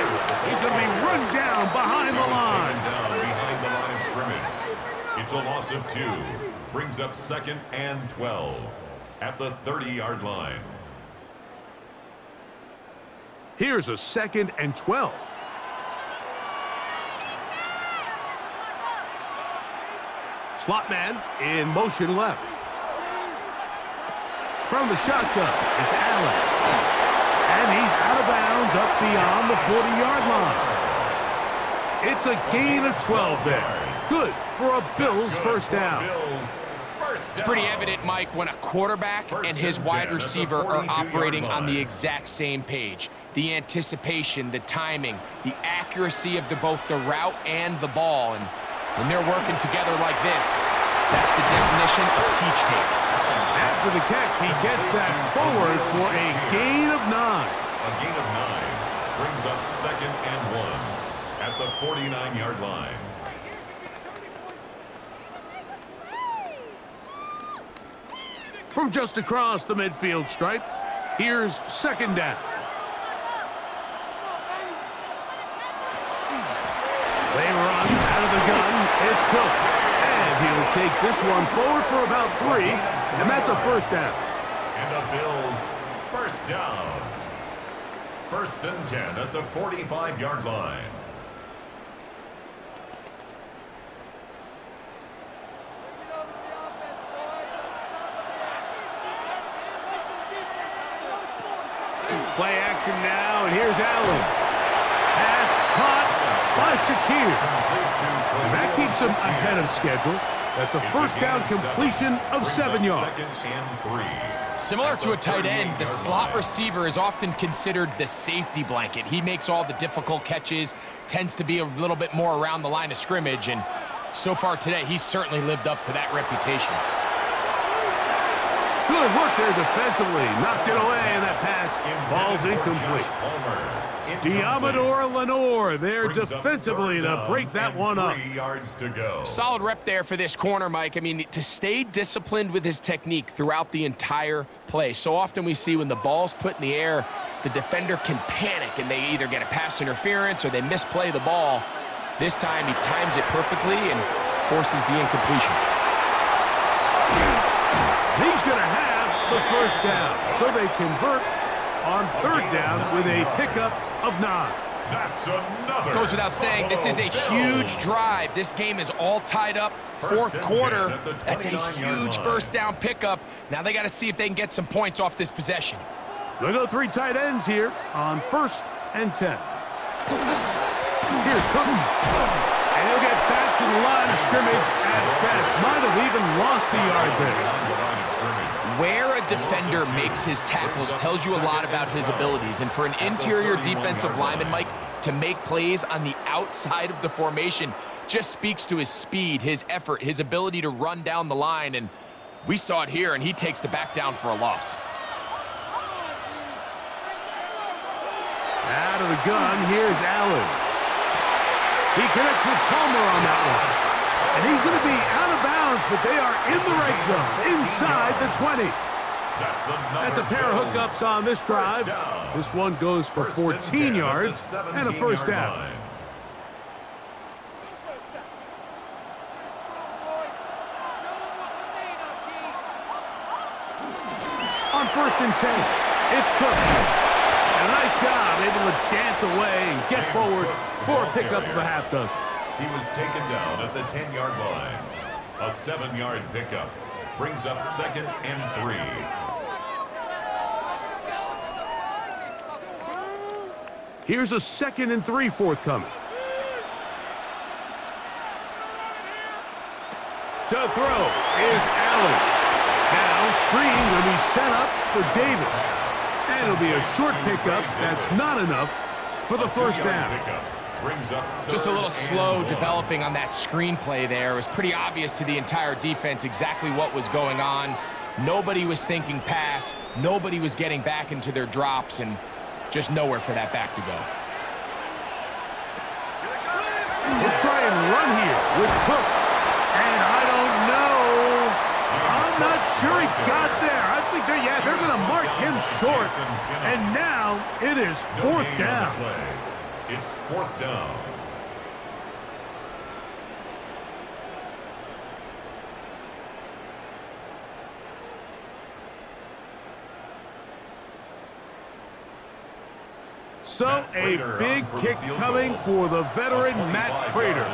He's going to be run down behind the line. Behind the line of scrimmage. It's a loss of 2. Brings up 2nd and 12 at the 30-yard line. Here's a 2nd and 12. Slot man in motion left. From the shotgun, it's Allen. And he's out of bounds up beyond the 40-yard line. It's a gain of 12 there. Good for a Bills first down. It's pretty evident, Mike, when a quarterback and his wide receiver are operating on the exact same page. The anticipation, the timing, the accuracy of both the route and the ball. And when they're working together like this, that's the definition of teach tape. After the catch, he gets that forward for a gain of 9. A gain of 9 brings up 2nd and 1 at the 49-yard line. From just across the midfield stripe, here's 2nd down. They run out of the gun. It's Cook. And he'll take this one forward for about 3, and that's a first down. And the Bills, first down. 1st and 10 at the 45-yard line. Play action now, and here's Allen. Pass caught by Shakir. And that keeps him ahead of schedule. That's a first down completion of 7 yards. Similar to a tight end, the slot receiver is often considered the safety blanket. He makes all the difficult catches, tends to be a little bit more around the line of scrimmage, and so far today, he's certainly lived up to that reputation. Good work there defensively. Knocked it away, and that pass falls incomplete. Diamador Lenore there defensively to break that one up. 3 yards to go. Solid rep there for this corner, Mike. I mean, to stay disciplined with his technique throughout the entire play. So often we see when the ball's put in the air, the defender can panic, and they either get a pass interference or they misplay the ball. This time, he times it perfectly and forces the incompletion. He's going to have the first down, so they convert on 3rd down with a pickup of 9. That's another. Goes without saying, this is a huge drive. This game is all tied up. 4th quarter, that's a huge first down pickup. Now they got to see if they can get some points off this possession. They'll go 3 tight ends here on 1st and 10. Here's Cook. And he'll get back to the line of scrimmage at best. Might have even lost a yard there. Where a defender makes his tackles tells you a lot about his abilities. And for an interior defensive lineman, Mike, to make plays on the outside of the formation, just speaks to his speed, his effort, his ability to run down the line, and we saw it here, and he takes the back down for a loss. Out of the gun, here's Allen. He connects with Palmer on that one. And he's going to be out of bounds, but they are in the red zone, inside the 20. That's a pair of hookups on this drive. This one goes for 14 yards and a first down. On 1st and 10, it's Cook. And a nice job, able to dance away and get forward for a pickup of a half dozen. He was taken down at the 10-yard line. A 7-yard pickup brings up 2nd and 3. Here's a 2nd and 3 forthcoming. To throw is Allen. Now screen will be set up for Davis. And it'll be a short pickup that's not enough for the first down. Just a little slow developing on that screenplay there. It was pretty obvious to the entire defense exactly what was going on. Nobody was thinking pass. Nobody was getting back into their drops, and just nowhere for that back to go. We'll try and run here with Cook. And I don't know. I'm not sure he got there. I think they're going to mark him short. And now it is 4th down. It's 4th down. So a big kick coming for the veteran Matt Prater.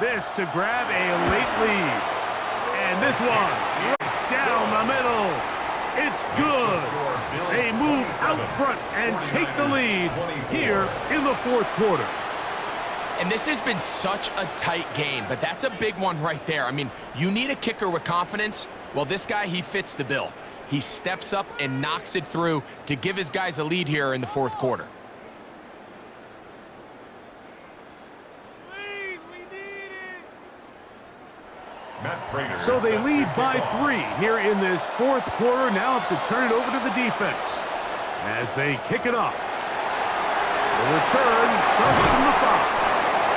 This to grab a late lead. And this one down the middle. It's good. They move out front and take the lead here in the 4th quarter. And this has been such a tight game, but that's a big one right there. I mean, you need a kicker with confidence. Well, this guy, he fits the bill. He steps up and knocks it through to give his guys a lead here in the 4th quarter. So they lead by 3 here in this 4th quarter. Now have to turn it over to the defense as they kick it off. The return starts from the 5.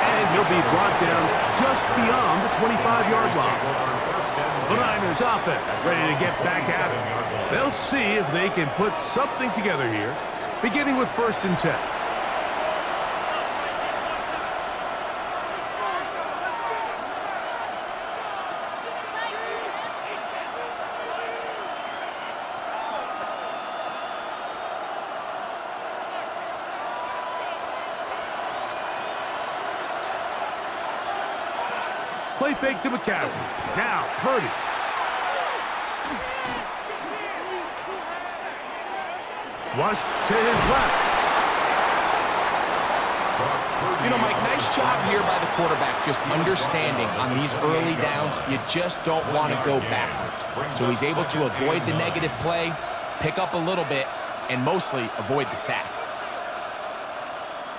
And he'll be brought down just beyond the 25-yard line. The Niners offense ready to get back at it. They'll see if they can put something together here, beginning with 1st and 10. Play fake to McCaffrey. Now, Purdy. Flushed to his left. You know, Mike, nice job here by the quarterback, just understanding on these early downs, you just don't want to go backwards. So he's able to avoid the negative play, pick up a little bit, and mostly avoid the sack.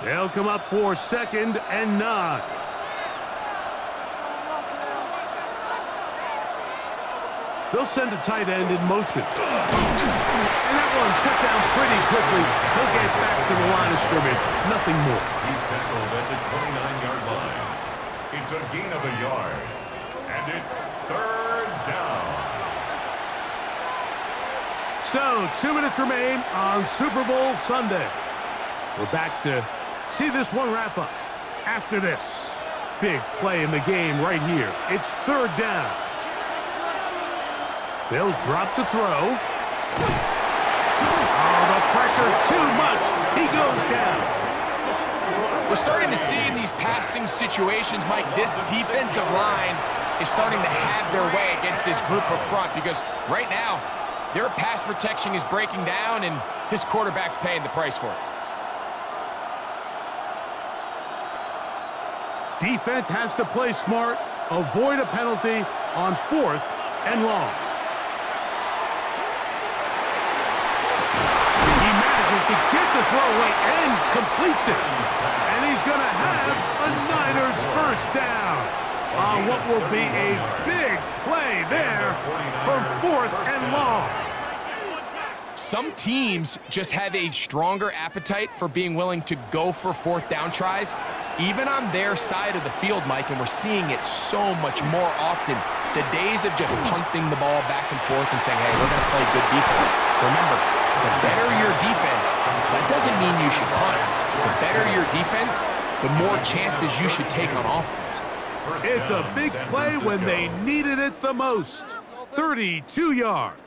They'll come up for 2nd and 9. They'll send a tight end in motion. And that one shut down pretty quickly. He'll get back to the line of scrimmage. Nothing more. He's tackled at the 29-yard line. It's a gain of a yard. And it's 3rd down. So, 2 minutes remain on Super Bowl Sunday. We're back to see this one wrap up. After this, big play in the game right here. It's 3rd down. They'll drop to throw. Oh, the pressure too much. He goes down. We're starting to see in these passing situations, Mike, this defensive line is starting to have their way against this group up front because right now, their pass protection is breaking down and his quarterback's paying the price for it. Defense has to play smart, avoid a penalty on 4th and long. He manages to to get the throwaway and completes it. And he's going to have a Niners first down on what will be a big play there from 4th and long. Some teams just have a stronger appetite for being willing to go for 4th down tries, even on their side of the field, Mike, and we're seeing it so much more often. The days of just punting the ball back and forth and saying, hey, we're going to play good defense. Remember, the better your defense, that doesn't mean you should punt. The better your defense, the more chances you should take on offense. It's a big play when they needed it the most. 32 yards.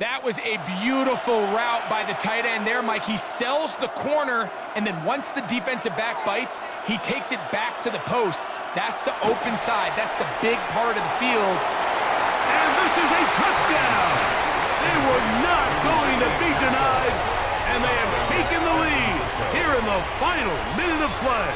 That was a beautiful route by the tight end there, Mike. He sells the corner, and then once the defensive back bites, he takes it back to the post. That's the open side. That's the big part of the field. And this is a touchdown. They were not going to be denied, and they have taken the lead here in the final minute of play.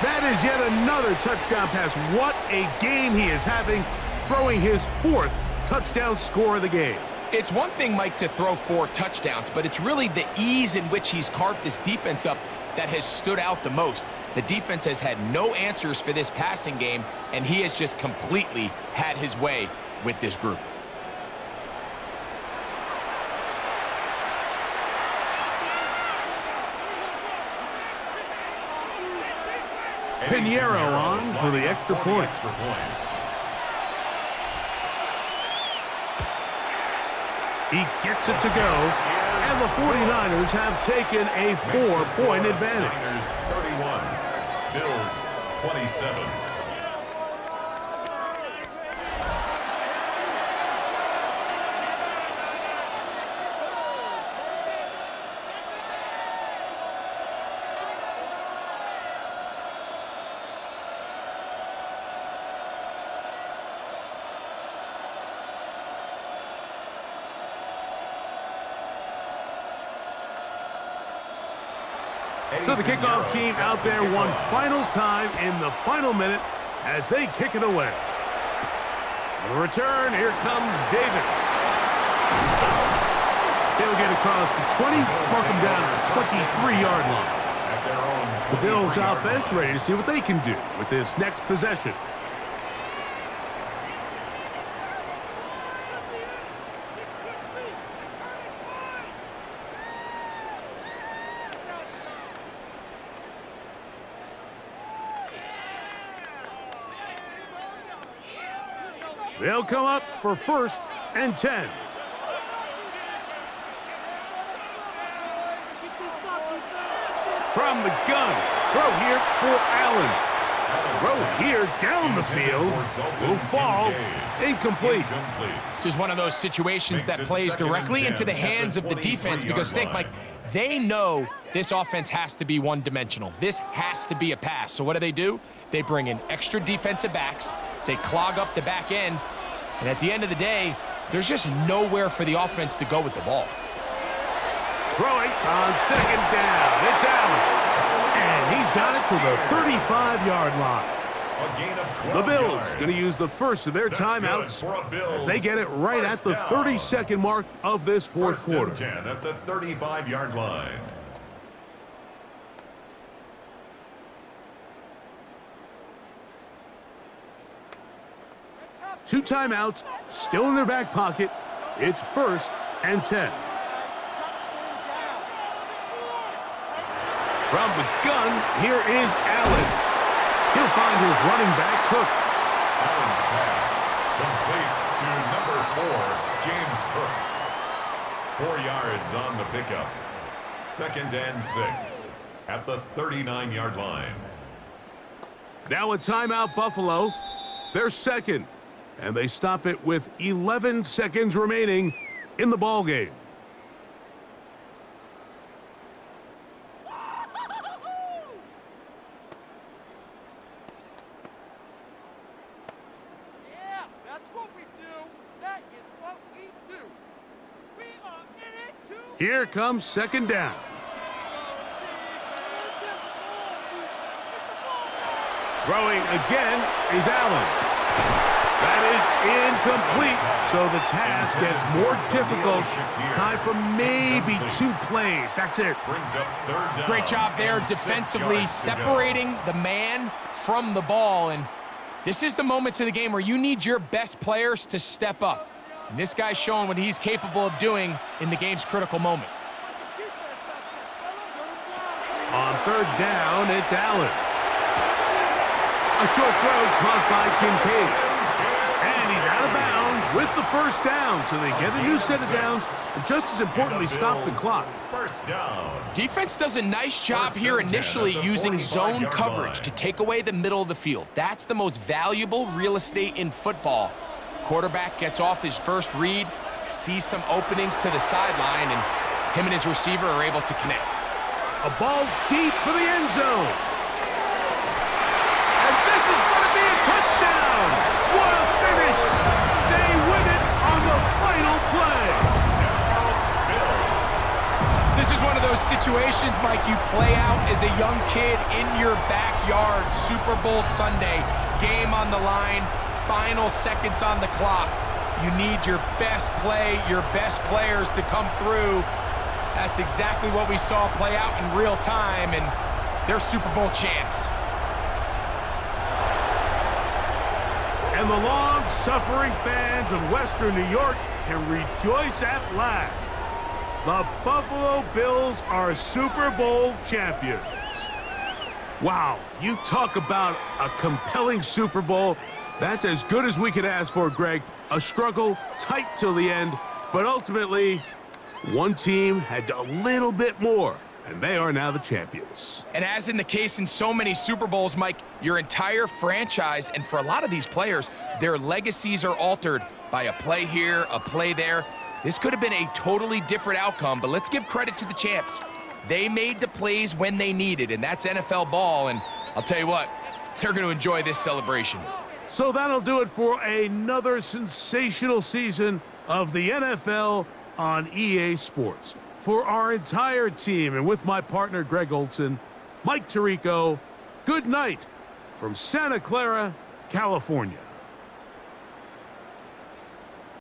That is yet another touchdown pass. What a game he is having, throwing his 4th touchdown score of the game. It's one thing, Mike, to throw 4 touchdowns, but it's really the ease in which he's carved this defense up that has stood out the most. The defense has had no answers for this passing game, and he has just completely had his way with this group. Pinheiro on for the extra point. He gets it to go, and the 49ers have taken a 4-point advantage. 31, Bills 27. So the kickoff team out there one final time in the final minute as they kick it away. On the return, here comes Davis. He'll get across the 20, mark him down at the 23-yard line. The Bills offense ready to see what they can do with this next possession. They'll come up for 1st and 10. From the gun, throw here for Allen. Throw here down the field. Will fall. Incomplete. This is one of those situations that plays directly into the hands of the defense because think, Mike, they know this offense has to be one-dimensional. This has to be a pass. So what do? They bring in extra defensive backs. They clog up the back end, and at the end of the day, there's just nowhere for the offense to go with the ball. Throwing on 2nd down. It's Allen. And he's got it to the 35-yard line. The Bills going to use the first of their timeouts as they get it right at the 32nd mark of this 4th quarter. 10 at the 35-yard line. Two timeouts still in their back pocket. It's 1st and 10. From the gun, here is Allen. He'll find his running back, Cook. Allen's pass complete to number 4, James Cook. 4 yards on the pickup. 2nd and 6 at the 39-yard line. Now a timeout, Buffalo. They're second. And they stop it with 11 seconds remaining in the ball game. Yeah, that's what we do. That is what we do. We are in it too. Here comes 2nd down. Throwing again is Allen. That is incomplete, so the task gets more difficult. Time for maybe 2 plays. That's it. Great job there defensively, separating the man from the ball. And this is the moments of the game where you need your best players to step up. And this guy's showing what he's capable of doing in the game's critical moment. On 3rd down, it's Allen. A short throw caught by Kincaid. And he's out of bounds with the 1st down, so they get a new set of downs, and just as importantly, stop the clock. First down. Defense does a nice job here initially using zone coverage to take away the middle of the field. That's the most valuable real estate in football. Quarterback gets off his first read, sees some openings to the sideline, and him and his receiver are able to connect. A ball deep for the end zone. And this is going to be a touchdown. What a finish. They win it on the final play. This is one of those situations, Mike, you play out as a young kid in your backyard. Super Bowl Sunday, game on the line, final seconds on the clock. You need your best play, your best players to come through. That's exactly what we saw play out in real time, and they're Super Bowl champs. And the long-suffering fans of Western New York can rejoice at last. The Buffalo Bills are Super Bowl champions. Wow, you talk about a compelling Super Bowl. That's as good as we could ask for, Greg. A struggle, tight till the end, but ultimately, one team had a little bit more, and they are now the champions. And as in the case in so many Super Bowls, Mike, your entire franchise, and for a lot of these players, their legacies are altered by a play here, a play there. This could have been a totally different outcome, but let's give credit to the champs. They made the plays when they needed, and that's NFL ball, and I'll tell you what, they're going to enjoy this celebration. So that'll do it for another sensational season of the NFL on EA Sports. For our entire team and with my partner Greg Olson, Mike Tirico, good night from Santa Clara, California.